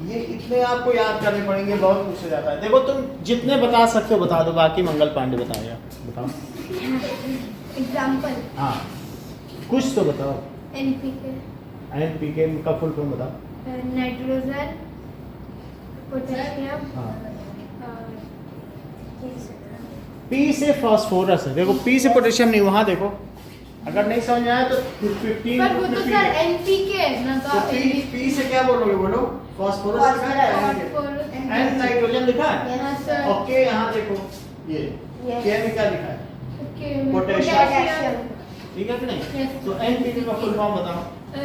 ये इतने आपको याद करने पड़ेंगे, बहुत पूछा जाता है। देखो तुम जितने बता सकते हो बता दो, बाकी मंगल पांडे बताएगा। बताओ। एग्जांपल हाँ, कुछ तो बताओ। एनपीके, एनपीके का फुल फॉर्म बताओ। नाइट्रोजन, पोटेशियम, हाँ, पी से फास्फोरस है। देखो पी से पोटेशियम नहीं, वहाँ देखो, अगर नहीं समझ आया तो 15 पर वो तो सर एनपीके है ना, तो पी से क्या बोलोगे? बोलो फास्फोरस लिखा है, एन नाइट्रोजन लिखा है। हाँ सर। ओके, यहाँ देखो ये के में क्या लिखा है? पोटेशियम, ठीक है कि नहीं? Yes. तो एनपीके का फुल फॉर्म बताओ।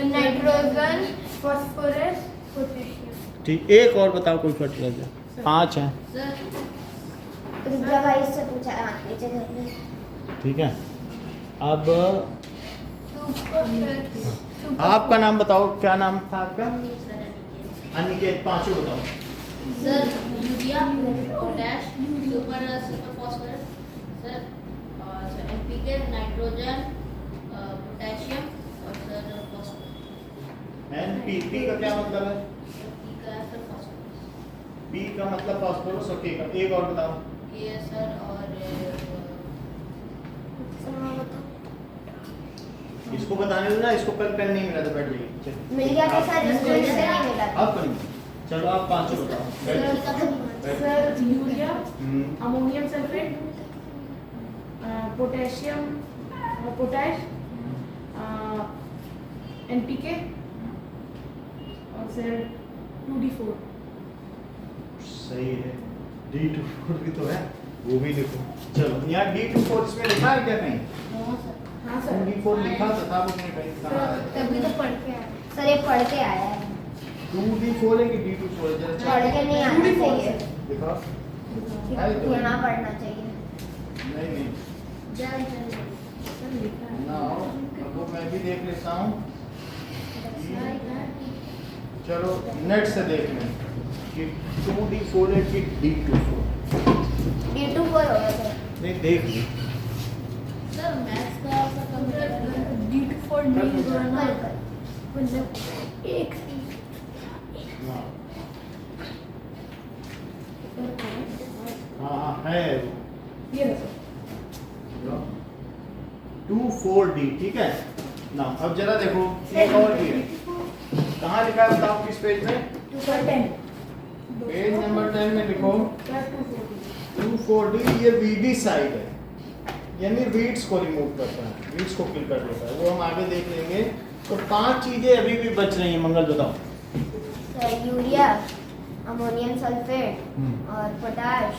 Nitrogen, phosphorus, potassium. ठीक, एक और बताओ कोई फर्टिलाइजर। 5 हैं। सर भाई से पूछा, हाँ, नीचे कर ले। ठीक है, अब सुपर आपका नाम बताओ, क्या नाम था आपका? अनिकेत। पांचों बताओ। Sir urea, potash, super phosphorus, sir और सर एनपीके, नाइट्रोजन, पोटेशियम और सर फास्फोरस। एनपीपी का क्या मतलब है? पी का है सर फास्फोरस। पी का मतलब फास्फोरस, ओके का। एक और बताओ। ये सर और इसको बताने दो ना, इसको कल पेन नहीं मिला था, बैठ जाइए। चलो। मिल गया था सर, इसको इससे नहीं मिला था। अब करेंगे। चलो आप पांचों बताओ। बैठ जाइए। Sir urea, hmm, ammonium sulphate, potassium, potash, NPK और सर 2D4। सही है। D24 भी तो है, वो भी लिखो। चलो, यहाँ D24 इसमें लिखा है क्या कहीं? हाँ सर। D4 लिखा तो था उसमें कहीं, कहाँ है? तभी तो पढ़ के आए। सर ये पढ़ के आया है, 2D4 है कि D24 है? जरा पढ़ के नहीं आना चाहिए, दिखाओ। यहाँ पढ़ना चाहिए। नहीं नाउ अब वो मैं भी देख लेता हूँ। चलो नेट से देख लें कि 2d4 है कि d24। D24 हो गया सर। नहीं देख ली। सर मैथ्स का कंप्यूटर D4 नहीं हुआ ना, कल मतलब एक हाँ हाँ है ये रहा। 24d ठीक है ना। अब जरा देखो एक और भी है। कहाँ लिखा है बताओ किस पेज में? पेज नंबर 10 में लिखो 24d। ये VD साइड है, यानी वीड्स को रिमूव करता है, वीड्स को किल कर देता है। वो हम आगे देख लेंगे। तो 5 चीजें अभी भी बच रही हैं। मंगल बताओ। सर यूरिया, अमोनियम सल्फेट और पोटाश,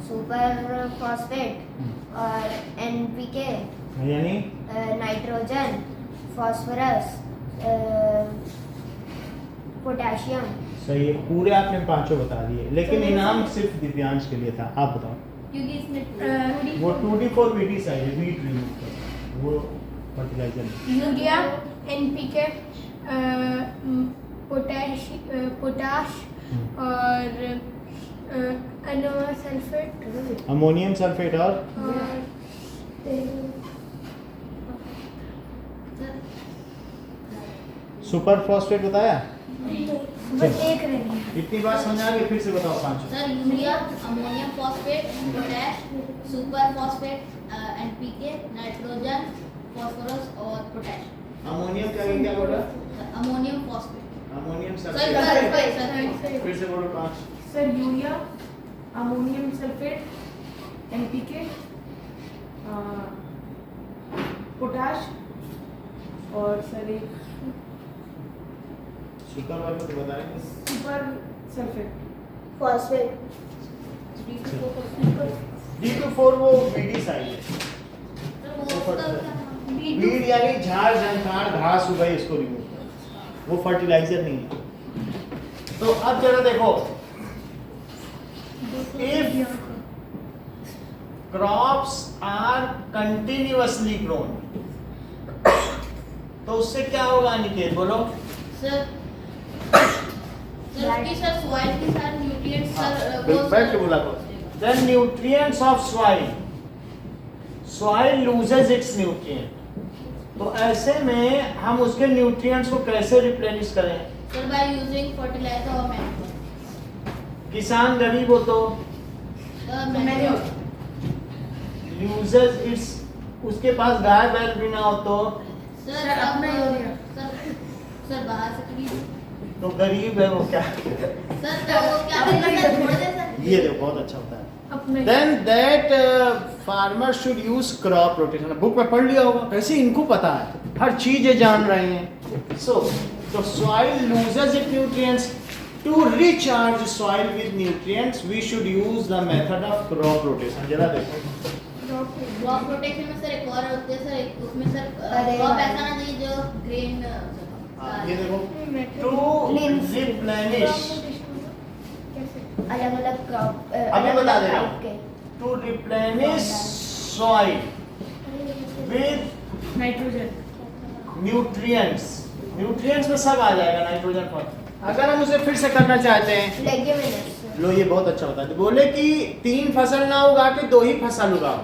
सुपर फॉस्फेट और NPK, यानी नाइट्रोजन, फॉस्फोरस, पोटेशियम। सही है, पूरे आपने 5 बता दिए, लेकिन इनाम सिर्फ दिव्यांश के लिए था। आप बताओ। क्योंकि इसमें वो 2d4 VD साइड है, वीट रिमूव करता है वो फर्टिलाइजर। यूरिया, NPK, पोटाश और अमोनियम सल्फेट अमोनियम सल्फेट और सुपर फॉस्फेट बताया। बस एक रह गया। इतनी बात समझ आ गई, फिर से बताओ 5। Sir urea, ammonium phosphate, potash, super phosphate, NPK, nitrogen, phosphorus और पोटैश। अमोनियम क्या बोला? Ammonium phosphate. Ammonium sir sulphate. फिर से बोलो 5। Sir urea, ammonium sulphate, NPK, potash और सर एक सुपर वाले तो बताएंगे। Super sulphate. फॉस्फेट। D24 वो VD साइड है। वीड यानी झाड़ झंखाड़ घास उगाई, इसको रिमूव कर, वो फर्टिलाइजर नहीं है। तो अब जरा देखो, if crops are continuously grown, तो उससे क्या होगा अनिकेत बोलो? सर की सर सॉइल के साथ न्यूट्रिएंट्स सर वो बैठ के बोला करो। The nutrients of soil loses its nutrient। तो ऐसे में हम उसके न्यूट्रिएंट्स को कैसे रिप्लेनिश करें? सर बाय यूजिंग फर्टिलाइजर और मैन्योर। किसान गरीब हो तो मैन्योर। loses its, उसके पास गाय बैल भी ना हो तो सर अपना यूरिया। सर बाहर से खरीद। तो गरीब है वो क्या? सर तो वो क्या करेगा सर, छोड़ दे सर। ये देखो बहुत अच्छा होता है। अपने Then that farmer should use crop rotation। Book में पढ़ लिया होगा, वैसे इनको पता है, हर चीज ये जान रहे हैं। So the soil loses its nutrients। To recharge soil with nutrients, we should use the method of crop rotation। जरा देखो। क्रॉप रोटेशन में सर एक और होते हैं सर, उसमें सर अरे क्रॉप वाह। ऐसा ना चाहिए जो ग्रेन हाँ, ये देखो, to replenish, अलग अलग क्रॉप अभी बता दे रहा हूँ। to replenish soil with nitrogen. nutrients में सब आ जाएगा, नाइट्रोजन पर। अगर हम उसे फिर से करना चाहते हैं, लेग्यूमिनस। लो ये बहुत अच्छा होता है। तो बोले कि 3 फसल ना उगा के 2 ही फसल उगाओ।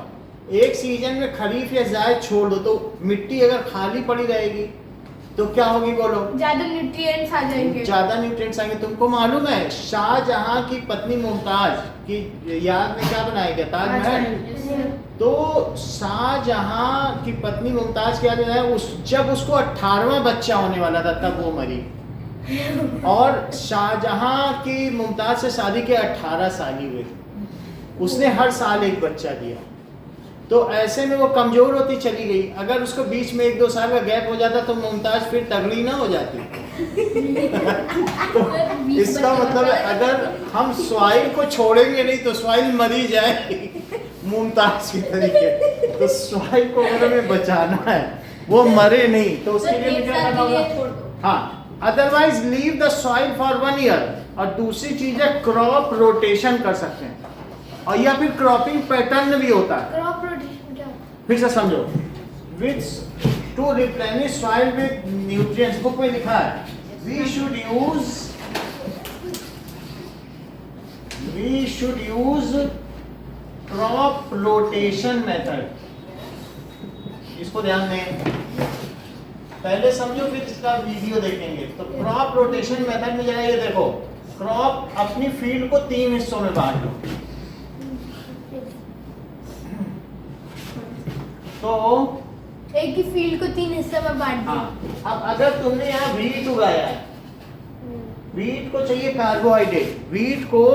एक सीजन में खरीफ या जायद छोड़ दो, तो मिट्टी अगर खाली पड़ी रहेगी तो क्या होगी बोलो? ज्यादा न्यूट्रिएंट्स आ जाएंगे। ज्यादा न्यूट्रिएंट्स आएंगे। तुमको मालूम है शाहजहां की पत्नी मुमताज की याद में क्या बनाया गया? ताजमहल। तो शाहजहां की पत्नी मुमताज क्या है, उस जब उसको 18वां बच्चा होने वाला था तब वो मरी। और शाहजहां की मुमताज से शादी के 18 साल ही हुए, उसने हर साल एक बच्चा दिया। तो ऐसे में वो कमजोर होती चली गई। अगर उसको बीच में 1-2 साल का गैप हो जाता तो मुमताज फिर तगड़ी ना हो जाती। इसका मतलब है अगर हम सॉइल को छोड़ेंगे नहीं तो सॉइल मरी जाएगी मुमताज की तरीके। तो सॉइल को अगर हमें बचाना है, वो मरे नहीं, तो उसके लिए भी क्या करना होगा? हाँ, otherwise leave the soil for 1 year. और दूसरी चीज है क्रॉप रोटेशन कर सकते हैं। और या फिर क्रॉपिंग पैटर्न भी होता है। क्रॉप रोटेशन क्या होता फिर से समझो, which to replenish soil with nutrients, book में लिखा है we should use crop rotation method. इसको ध्यान दें, पहले समझो फिर इसका वीडियो देखेंगे। तो क्रॉप रोटेशन मेथड में जाइए, देखो क्रॉप अपनी फील्ड को 3 हिस्सों में बांट लो। तो है? एक ही फील्ड को 3 हिस्से में बांट दिया। हाँ, अब अगर तुमने यहाँ व्हीट उगाया है, व्हीट को चाहिए कार्बोहाइड्रेट, व्हीट को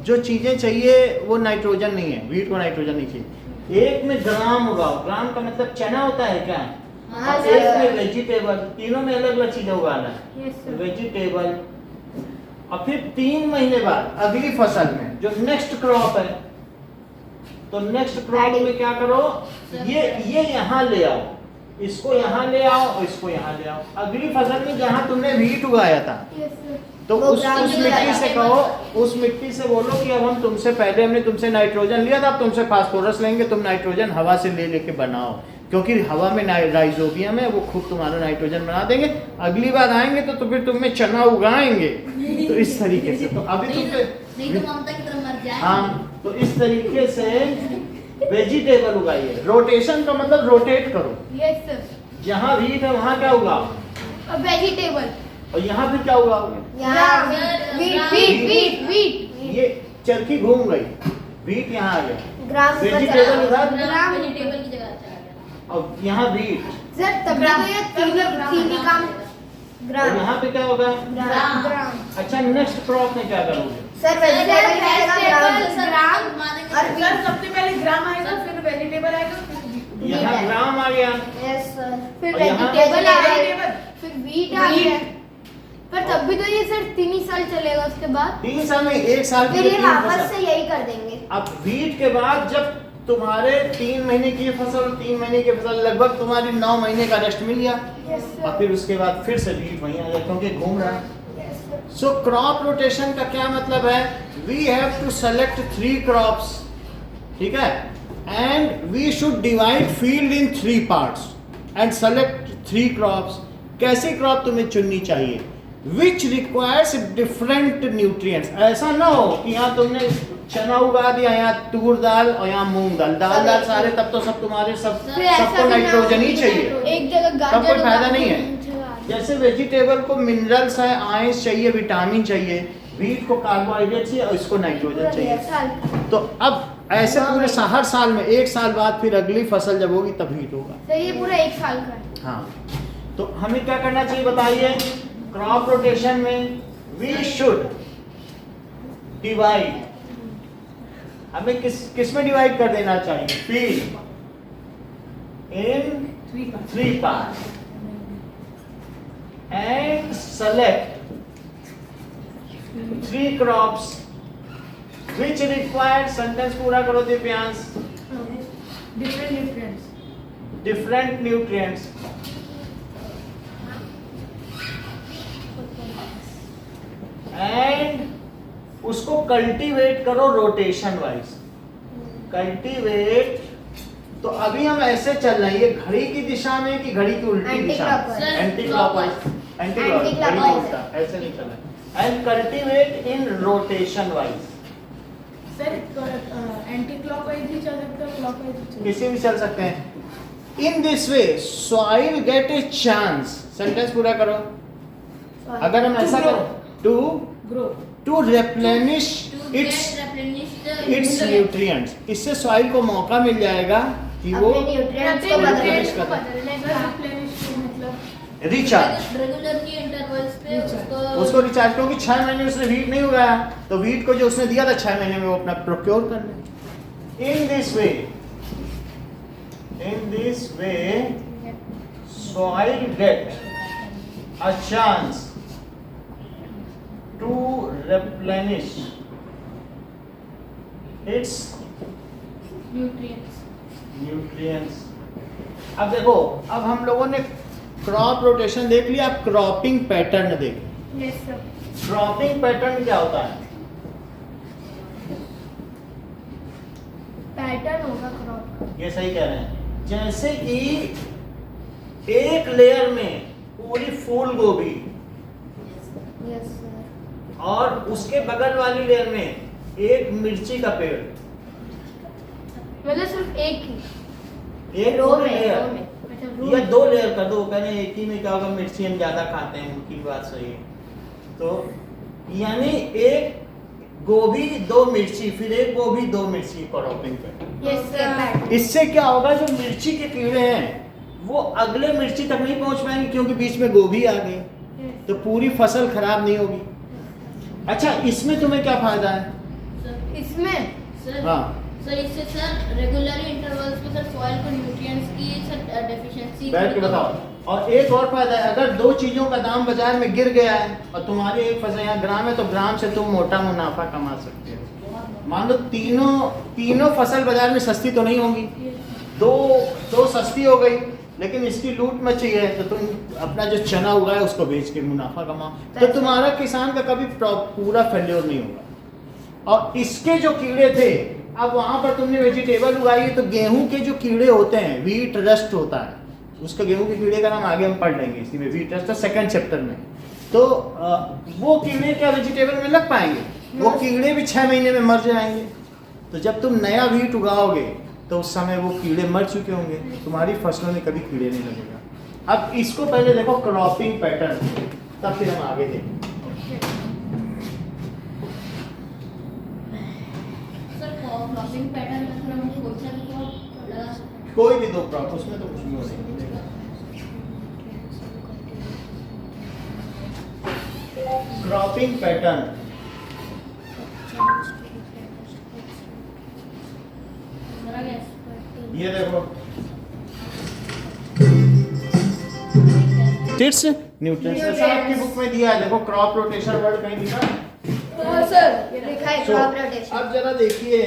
जो चीजें चाहिए वो नाइट्रोजन नहीं है, व्हीट को नाइट्रोजन नहीं चाहिए। एक में ग्राम उगाओ, ग्राम का मतलब चना होता है क्या? हाँ, और एक में वेजिटेबल, तीनों में अलग अलग चीजें उगाना है। Yes sir. वेजिटेबल, और फिर 3 महीने बाद अगली फसल में जो नेक्स्ट क्रॉप है, तो नेक्स्ट क्रॉप में क्या करो, ये यहाँ ले आओ, इसको यहाँ ले आओ और इसको यहाँ ले आओ। अगली फसल में जहाँ तुमने व्हीट उगाया था, यस सर। तो वो उस ग्राम मिट्टी से कहो, उस मिट्टी से बोलो कि अब हम तुमसे पहले हमने तुमसे नाइट्रोजन लिया था, अब तुमसे फास्फोरस लेंगे, तुम नाइट्रोजन हवा से ले लेके बनाओ, क्योंकि हवा में राइजोबियम है, वो खूब तुम्हारा नाइट्रोजन बना देंगे। अगली बार आएंगे तो फिर तुम्हें चना उगाएंगे। तो इस तरीके से, तो अभी नहीं तो ममता की तरह मर जाए। हाँ, तो इस तरीके से वेजिटेबल उगाइए। रोटेशन का मतलब रोटेट करो, यस सर। जहाँ व्हीट है वहाँ क्या उगाओ, और वेजिटेबल। और यहाँ फिर क्या उगाओगे। यहाँ वीट। ये चरखी घूम गई, व्हीट यहाँ आ गया, ग्राम का वेजिटेबल चला। उधर, ग्राम वेजिटेबल की जगह चला गया। और यहाँ व्हीट, सर तब तो ये तीन ही काम। और ग्राम यहाँ पे क्या होगा। ग्राम। अच्छा, नेक्स्ट क्रॉप में क्या करोगे। सर वेजिटेबल रहेगा, ग्राम ग्राम। सर सबसे पहले ग्राम आएगा, फिर वेजिटेबल आएगा, फिर wheat। यहाँ ग्राम आ गया, यस सर। फिर और यहाँ वेजिटेबल आ गया, वेजिटेबल। फिर वीट आ गया। पर तब भी तो ये सर 3 ही साल चलेगा, उसके बाद 3 साल में 1 साल की फिर ये 3 वापस फसल। से यही कर देंगे। अब व्हीट के बाद जब तुम्हारे 3 महीने की फसल, 3 महीने की फसल, लगभग तुम्हारी 9 महीने का रेस्ट मिल गया, यस और सर। फिर उसके बाद फिर से व्हीट वहीं आ गया, क्योंकि घूम रहा है। Yes sir. So crop rotation का क्या मतलब है, we have to select 3 crops, ठीक है, and we should divide field in 3 parts and select 3 crops. कैसी क्रॉप तुम्हें चुननी चाहिए, विच रिक्वायर्स डिफरेंट न्यूट्रिएंट्स। ऐसा ना हो कि यहाँ तुमने चना उगा दिया, यहाँ तूर दाल और यहाँ मूंग दाल, दाल सारे, तब तो सब तुम्हारे फिर ऐसा सबको भी ना नाइट्रोजन ही हो कि चाहिए, एक जगह तब गाजर कोई फायदा उगा नहीं है। के जैसे वेजिटेबल को मिनरल्स है, आयंस चाहिए, विटामिन चाहिए, व्हीट को कार्बोहाइड्रेट चाहिए और इसको नाइट्रोजन चाहिए। तो अब ऐसे पूरे हर साल में 1 साल बाद फिर अगली फसल जब होगी तब हीट होगा। तो ये पूरा 1 साल का है। हाँ, तो हमें क्या करना चाहिए बताइए। क्रॉप रोटेशन में वी शुड डिवाइड, हमें किस में डिवाइड कर देना चाहिए, field in 3 parts and select 3 crops which required, sentence पूरा करो Divyansh, Different nutrients. Different nutrients, and उसको कल्टीवेट करो रोटेशन वाइज। कल्टीवेट, तो अभी हम ऐसे चल रहे हैं, ये घड़ी की दिशा में कि घड़ी की उल्टी दिशा में, Anti-clockwise. Anti clockwise, anti Anti-clockwise. ऐसे नहीं चल रहा है। And cultivate in rotation wise, sir anti clockwise भी चल सकता है, क्लॉकवाइज भी चल किसी भी चल सकते हैं। In this way soil get a chance, sentence पूरा करो। अगर हम ऐसा करो, grow. To replenish its nutrients, इससे सॉइल को मौका मिल जाएगा कि वो अपने न्यूट्रिएंट्स को बदलने बदलने का। बदलने सर का। रिप्लेनिश मतलब रिचार्ज, रेगुलर की इंटरवल्स पे उसको रिचार्ज, क्योंकि 6 महीने उसने व्हीट नहीं उगाया, तो व्हीट को जो उसने दिया था 6 महीने में वो अपना प्रोक्योर कर ले। In this way soil get a chance to replenish its nutrients। अब देखो, अब हम लोगों ने क्रॉप रोटेशन देख लिया, अब क्रॉपिंग पैटर्न देखें। Yes sir. क्रॉपिंग पैटर्न क्या होता है, पैटर्न होगा क्रॉप का। ये सही कह रहे हैं। जैसे कि एक लेयर में पूरी फूल गोभी यस सर। और उसके बगल वाली लेयर में एक मिर्ची का पेड़, मतलब सिर्फ एक ही एक रो पूरी में, लेयर रो में। अच्छा रो या 2 लेयर कर दो। कह रहे हैं एक ही में क्या होगा, मिर्ची हम ज्यादा खाते हैं, उनकी बात सही है। तो यानी एक गोभी 2 मिर्ची, फिर एक गोभी 2 मिर्ची क्रॉपिंग पे। Yes sir. इससे क्या होगा, जो मिर्ची के कीड़े हैं वो अगले मिर्ची तक नहीं पहुंच पाएंगे क्योंकि बीच में गोभी आ गई, तो पूरी फसल खराब नहीं होगी। अच्छा, इसमें तुम्हें क्या फायदा है? सर इसमें सर हाँ सर इससे सर रेगुलर इंटरवल्स पे सर सॉइल को न्यूट्रिएंट्स की सर डेफिशिएंसी बैठ के बताओ। और एक और फायदा है, अगर 2 चीजों का दाम बाजार में गिर गया है और तुम्हारी एक फसल यहाँ ग्राम है, तो ग्राम से तुम मोटा मुनाफा कमा सकते हो। मान लो तीनों फसल बाजार में सस्ती तो नहीं होगी, दो सस्ती हो गई, लेकिन इसकी लूट मची है, तो तुम अपना जो चना हुआ है उसको बेच के मुनाफा कमाओ, तो तुम्हारा किसान का कभी पूरा फेल्योर नहीं होगा। और इसके जो कीड़े थे, अब वहां पर तुमने वेजिटेबल उगाई है, तो गेहूं के जो कीड़े होते हैं, व्हीट रस्ट होता है, उसका गेहूं के कीड़े का नाम आगे हम पढ़ लेंगे, इसी में व्हीट रस्ट 2nd चैप्टर में। तो वो कीड़े क्या वेजिटेबल में लग पाएंगे? वो कीड़े भी 6 महीने में मर जाएंगे। तो जब तुम नया व्हीट उगाओगे तो उस समय वो कीड़े मर चुके होंगे, तुम्हारी फसलों में कभी कीड़े नहीं लगेगा। अब इसको पहले देखो क्रॉपिंग पैटर्न, तब फिर हम आगे देखेंगे। सर क्रॉपिंग पैटर्न में सर हम कोई सा भी क्रॉप लगा सकते हैं? कोई भी 2 क्रॉप, उसमें तो कुछ नहीं होगा। क्रॉपिंग पैटर्न मेरा गैस ये देखो, टिट्स न्यूट्रिएंट्स आपकी बुक में दिया है, देखो क्रॉप रोटेशन वर्ड कहीं दिखा है? हाँ सर। लिखा है So, क्रॉप रोटेशन। अब जरा देखिए,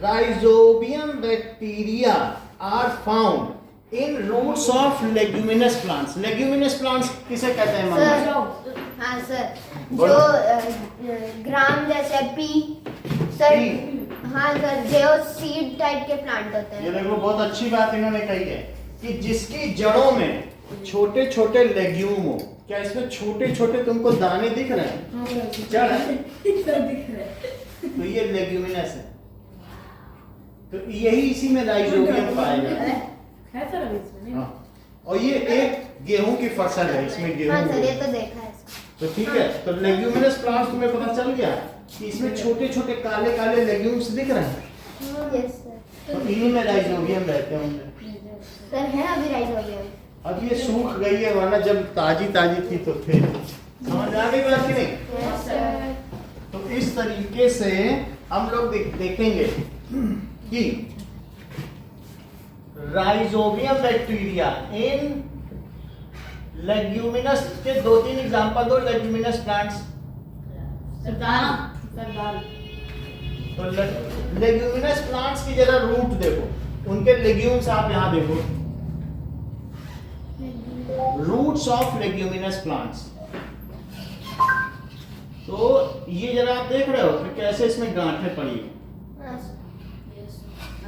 rhizobium bacteria are found in roots of leguminous plants. Leguminous plants किसे कहते हैं सर मम्मी? हाँ सर, बोलो। जो ग्राम जैसे पी सर। पी। हाँ सर, जो सीड टाइप के प्लांट होते ये हैं। देखो बहुत अच्छी बात इन्होंने कही है कि जिसकी जड़ों में छोटे छोटे लेग्यूम हो। क्या इसमें छोटे छोटे तुमको दाने दिख रहे हैं? जड़ है, तो ये लेग्यूमिनस है। तो यही इसी में राइजोबियम पाया जाता है। है सर अभी इसमें हाँ। और ये एक गेहूं की फसल है, इसमें गेहूं हाँ सर, ये है। तो देखा है सर। तो ठीक है, तो लेग्यूमिनस प्लांट्स तुम्हें पता चल गया कि इसमें छोटे छोटे काले काले लेग्यूम्स दिख रहे हैं, यस सर। तो इन्हीं में राइजोबियम रहते होंगे। सर है अभी राइजोबियम। अब ये सूख गई है, वरना जब ताजी ताजी थी तो थे। समझ आ गई बात कि नहीं? Yes sir. तो इस तरीके से हम लोग देखेंगे कि राइजोबियम बैक्टीरिया इन लेग्यूमिनस के 2-3 एग्जांपल दो लेग्यूमिनस प्लांट्स। सरदार तो लेग्यूमिनस प्लांट्स की जरा रूट देखो, उनके लेग्यूम्स आप यहाँ देखो, रूट्स ऑफ लेग्यूमिनस प्लांट्स। तो ये जरा आप देख रहे हो कि कैसे इसमें गांठें पड़ी हैं। हाँ सर।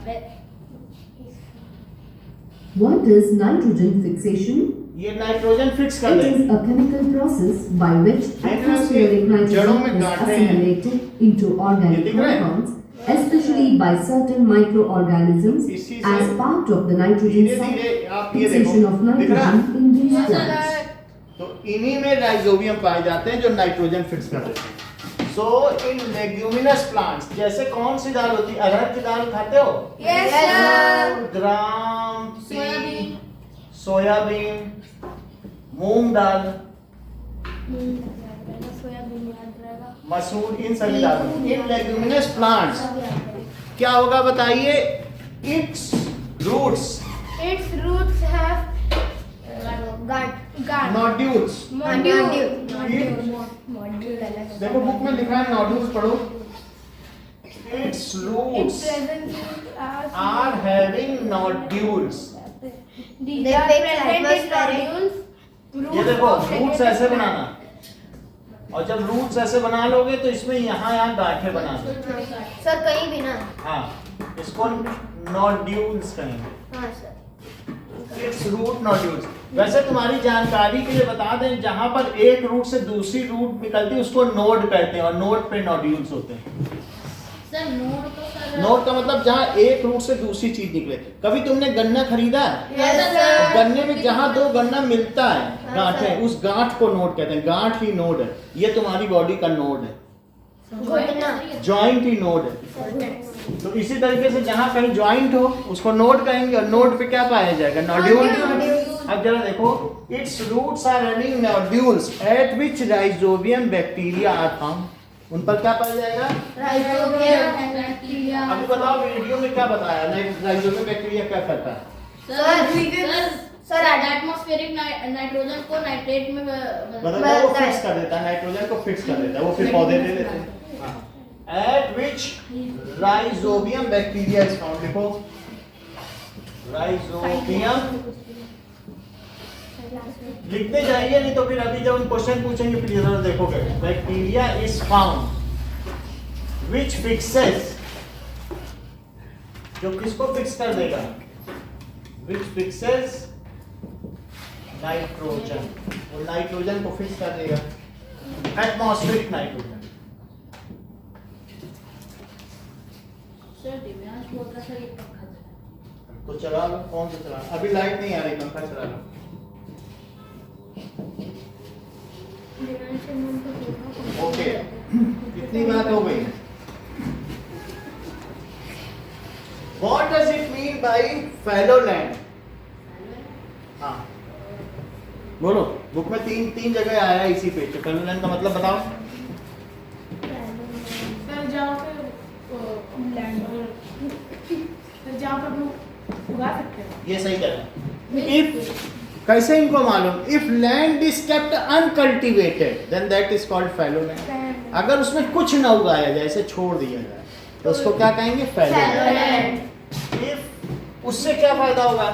अबे What is nitrogen fixation? ये नाइट्रोजन फिक्स कर It लेंगे। is a chemical process by which atmospheric जड़ों में nitrogen is गांठें हैं। assimilated into ये organic दिख रहा है? compounds, especially by certain microorganisms इसी से as part of the nitrogen धीरे cycle. धीरे आप ये Fixation of देखो, दिख रहा है? nitrogen in these हाँ, सर। plants. तो इन्हीं में राइजोबियम पाए जाते हैं जो नाइट्रोजन फिक्स कर देते हैं। सो इन लेग्यूमिनस प्लांट्स, जैसे कौन सी दाल होती है? अरहर की दाल खाते हो? Yes sir. Gram, soybean. Soybean, मूंग दाल, सोयाबीन याद रहेगा। मसूर, इन सभी दालों। इन लेग्यूमिनस प्लांट्स क्या होगा बताइए? Its roots Its roots have गांठ। नोड्यूल्स। मॉड्यूल अलग है। देखो बुक में लिखा है नोड्यूल्स, पढ़ो। Its Its roots present roots are having nodules. These are present in nodules. ये देखो रूट्स ऐसे बनाना, और जब रूट्स ऐसे बना लोगे तो इसमें यहाँ गांठें बना दो। सर कहीं भी ना। हाँ, इसको नोड्यूल्स कहेंगे। हाँ सर। It's root nodules. वैसे तुम्हारी जानकारी के लिए बता दें, जहां पर एक रूट से दूसरी रूट निकलती है उसको नोड कहते हैं और नोड पे नोड्यूल्स होते हैं। सर नोड तो सर नोड का मतलब जहां एक रूट से दूसरी चीज निकले। कभी तुमने गन्ना खरीदा है? Yes, sir. गन्ने में जहां दो गन्ना मिलता है गांठें, उस गांठ को नोड कहते हैं। गांठ ही नोड है। ये तुम्हारी बॉडी का नोड है, जॉइंट ही नोड है। तो इसी तरीके से जहां कहीं जॉइंट हो उसको नोड कहेंगे और नोड पे क्या पाया जाएगा? नोड्यूल। अब जरा देखो, its roots are running nodules at which rhizobium bacteria are found. उन पर क्या पाया जाएगा? बैक्टीरिया। अभी बताओ वीडियो में क्या बताया? राइजोबियम बैक्टीरिया क्या करता है? सर एटमॉस्फेरिक नाइट्रोजन को नाइट्रेट में मतलब वो फिक्स कर देता है, नाइट्रोजन को फिक्स कर देता है, वो फिर पौधे ले लेते हैं। Eight which rhizobium bacteria is found. लिखो राइजोबियम, लिखते जाइए, नहीं तो फिर अभी जब हम क्वेश्चन पूछेंगे फिर जरा देखोगे। Bacteria is found which fixes, जो किसको फिक्स कर देगा? विच फिक्सेस नाइट्रोजन, वो नाइट्रोजन को फिक्स कर देगा, एटमॉस्फेरिक नाइट्रोजन। सर दिव्यांश बोल रहा था ये पंखा चला। तो चला लो, कौन सा चला? अभी लाइट नहीं आ रही, पंखा चला लो। ओके, कितनी बात हो गई? What does it mean by fallow land? हाँ, बोलो। बुक में तीन जगह आया है इसी पेज पे। fallow land का मतलब बताओ। सर जहाँ पे लैंड सर जहाँ पे हम लोग उगा सकते हैं। ये सही कह रहे हैं। If कैसे इनको मालूम? If land is kept uncultivated, then that is called fallow land. अगर उसमें कुछ ना उगाया जाए, ऐसे छोड़ दिया जाए, तो उसको क्या कहेंगे? fallow land. If उससे क्या फायदा होगा?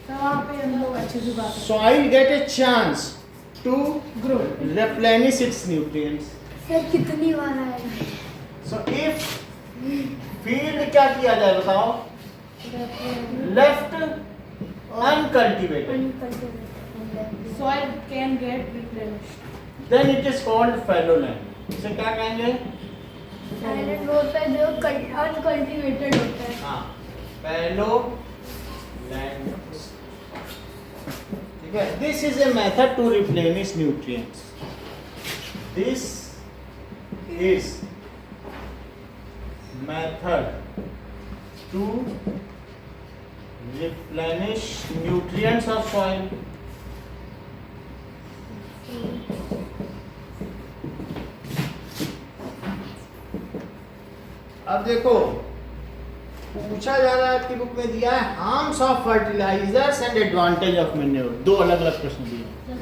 तो वहाँ पे हम लोग अच्छे से उगा सकते Soil get a chance to grow. replenish its nutrients. Sir कितनी बार आएगा? So if field क्या किया जाए बताओ? Left uncultivated, Soil can get replenished. then it is called fallow land. इसे क्या कहेंगे? आयरन वो होता है जो अनकल्टिवेटेड होता है। हाँ, fallow land. ठीक है। This is a method to replenish nutrients. This is method to replenish nutrients of soil. अब देखो, पूछा जा रहा है, आपकी बुक में दिया है harms of fertilisers and advantage of manure. दो अलग अलग प्रश्न दिए हैं।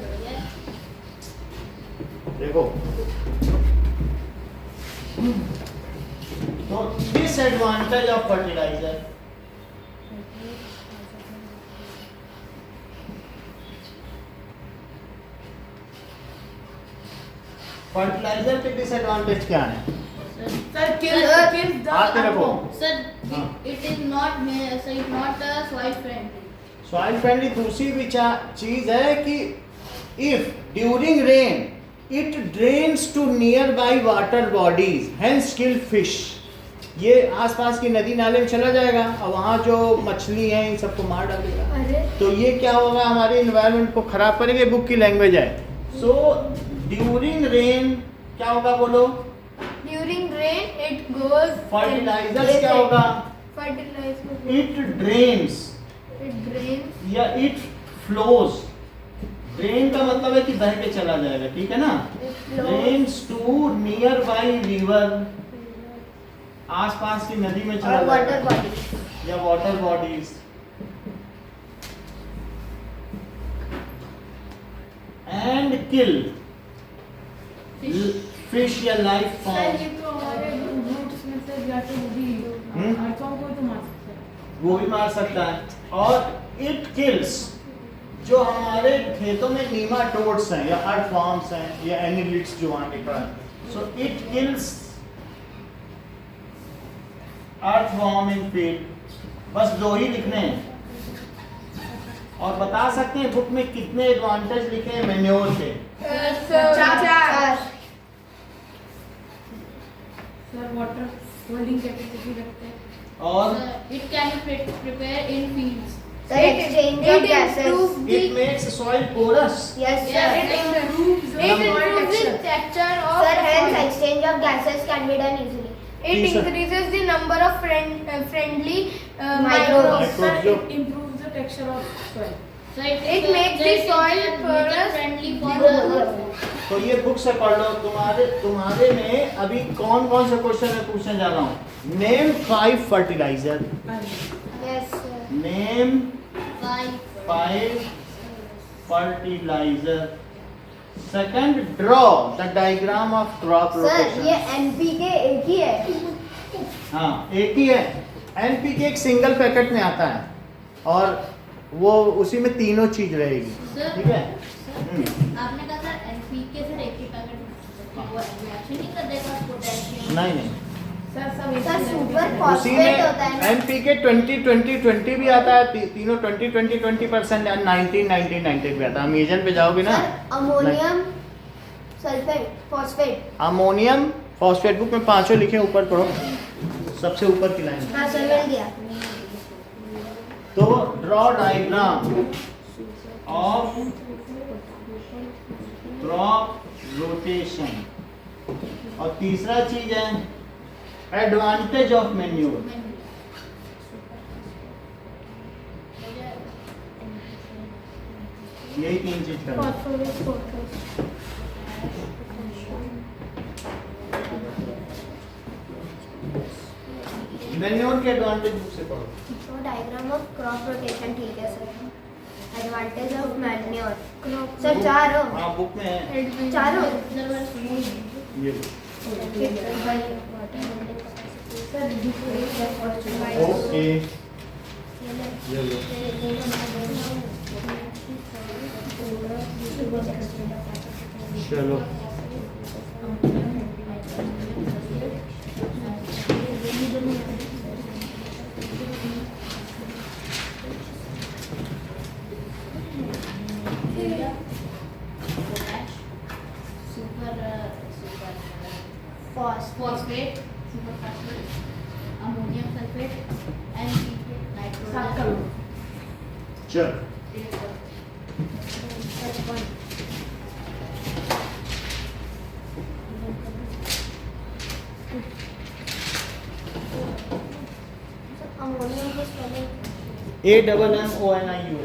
देखो, तो डिसएडवांटेज ऑफ फर्टिलाइजर, फर्टिलाइजर के डिसएडवांटेज क्या है? Sir, kills the आते रखो। सर हाँ। It is not soil friendly. Soil friendly दूसरी भी चीज है कि if during rain it drains to nearby water bodies hence kill fish. ये आसपास की नदी नाले में चला जाएगा और वहाँ जो मछली है इन सबको मार डालेगा। अरे तो ये क्या होगा? हमारे इन्वायरमेंट को खराब करेंगे। बुक की लैंग्वेज है। सो ड्यूरिंग रेन क्या होगा? बोलो। During rain it goes fertilisers क्या होगा? Fertiliser it drains it drains या इट फ्लोज। ड्रेन का मतलब है कि बह के चला जाएगा, ठीक है ना? Drains to nearby river, आसपास की नदी में चला और वाटर जाएगा बॉडी। या water bodies. And kill fish या लाइफ सर फॉर्म। ये तो हमारे रूट्स में से जाके वो भी अर्थों को तो मार सकते हैं। वो भी मार सकता है। और इट किल्स जो हमारे खेतों में नीमाटोड्स हैं या अर्थवॉर्म्स हैं या एनिलिड्स जो वहाँ लिखा है। So it kills earthworm in field, बस 2 ही लिखने हैं। और बता सकते हैं बुक में कितने एडवांटेज लिखे हैं मैन्योर के? चार। सर वाटर होल्डिंग कैपेसिटी रखते हैं। और it can be prepare in fields. Sir, exchange of gases. It makes soil porous. Yes, sir. It improves the texture of Sir, the hence soil. exchange of gases can be done easily. It Yes, sir. increases the number of friendly Microbes. microbes. Sir जो- it improves the texture of soil. So It makes the soil porous. friendly for Good. the तो ये book से पढ़ लो। तुम्हारे में अभी कौन कौन से क्वेश्चन मैं पूछने जा रहा हूँ। Name 5 fertiliser. Yes, sir. Name five 5 fertilizer. Second, draw the diagram of crop Sir, rotation. ये NPK एक ही है. हाँ, एक ही है। NPK एक सिंगल पैकेट में आता है और वो उसी में तीनों चीज रहेगी। Sir, ठीक है? आपने कहा सर एनपीके से एक ही पैकेट वो रिएक्शन नहीं कर देगा पोटेशियम। नहीं सर सब Sir, super उसी phosphate में होता है ना. NPK 20-20-20 भी आता है। तीनों 20-20-20% या 19-19-90 भी आता है। अमेजन पे जाओगे ना, Sir, ammonium sulphate phosphate. Ammonium phosphate book में 5 लिखे, ऊपर पढ़ो, सबसे ऊपर की लाइन। हाँ सर, मिल गया. तो draw diagram of crop rotation. और तीसरा चीज है एडवांटेज ऑफ मैन्योर। यही 3 चीज करना। Phosphorus. मैन्योर के एडवांटेज बुक से पढ़ो। तो डायग्राम ऑफ क्रॉप रोटेशन ठीक है sir. Advantage of manure. Sir 4 हो. हाँ, बुक में है 4 हो. ये बुक। ओके, ये लो। चलो, phosphate, super phosphate, ammonium sulfate, and सात का nitrogen. लो। चल अमोनियम को spelling. AMMONIUM।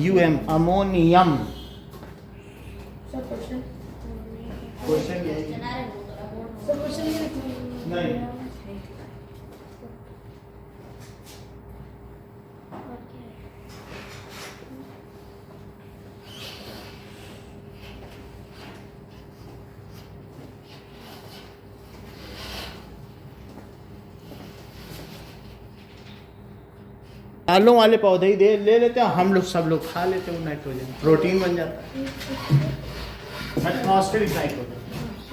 UM ammonium. Sir question question यही है। सर क्वेश्चन ये लिखना है। नहीं, दालों वाले पौधे ही दे ले लेते हैं हम लोग, सब लोग खा लेते हैं। नाइट्रोजन प्रोटीन बन जाता है, atmospheric nitrogen.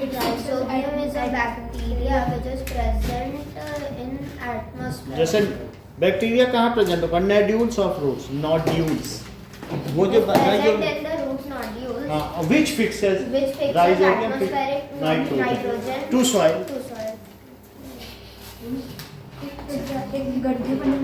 Rhizodium is a bacteria which is present in atmosphere. जैसे बैक्टीरिया कहाँ प्रेजेंट होगा? Nodules of roots, nodules. वो जो Present in the root nodules. which fixes Which fixes rhizobium atmospheric nitrogen to soil to soil. एक गड्ढे बने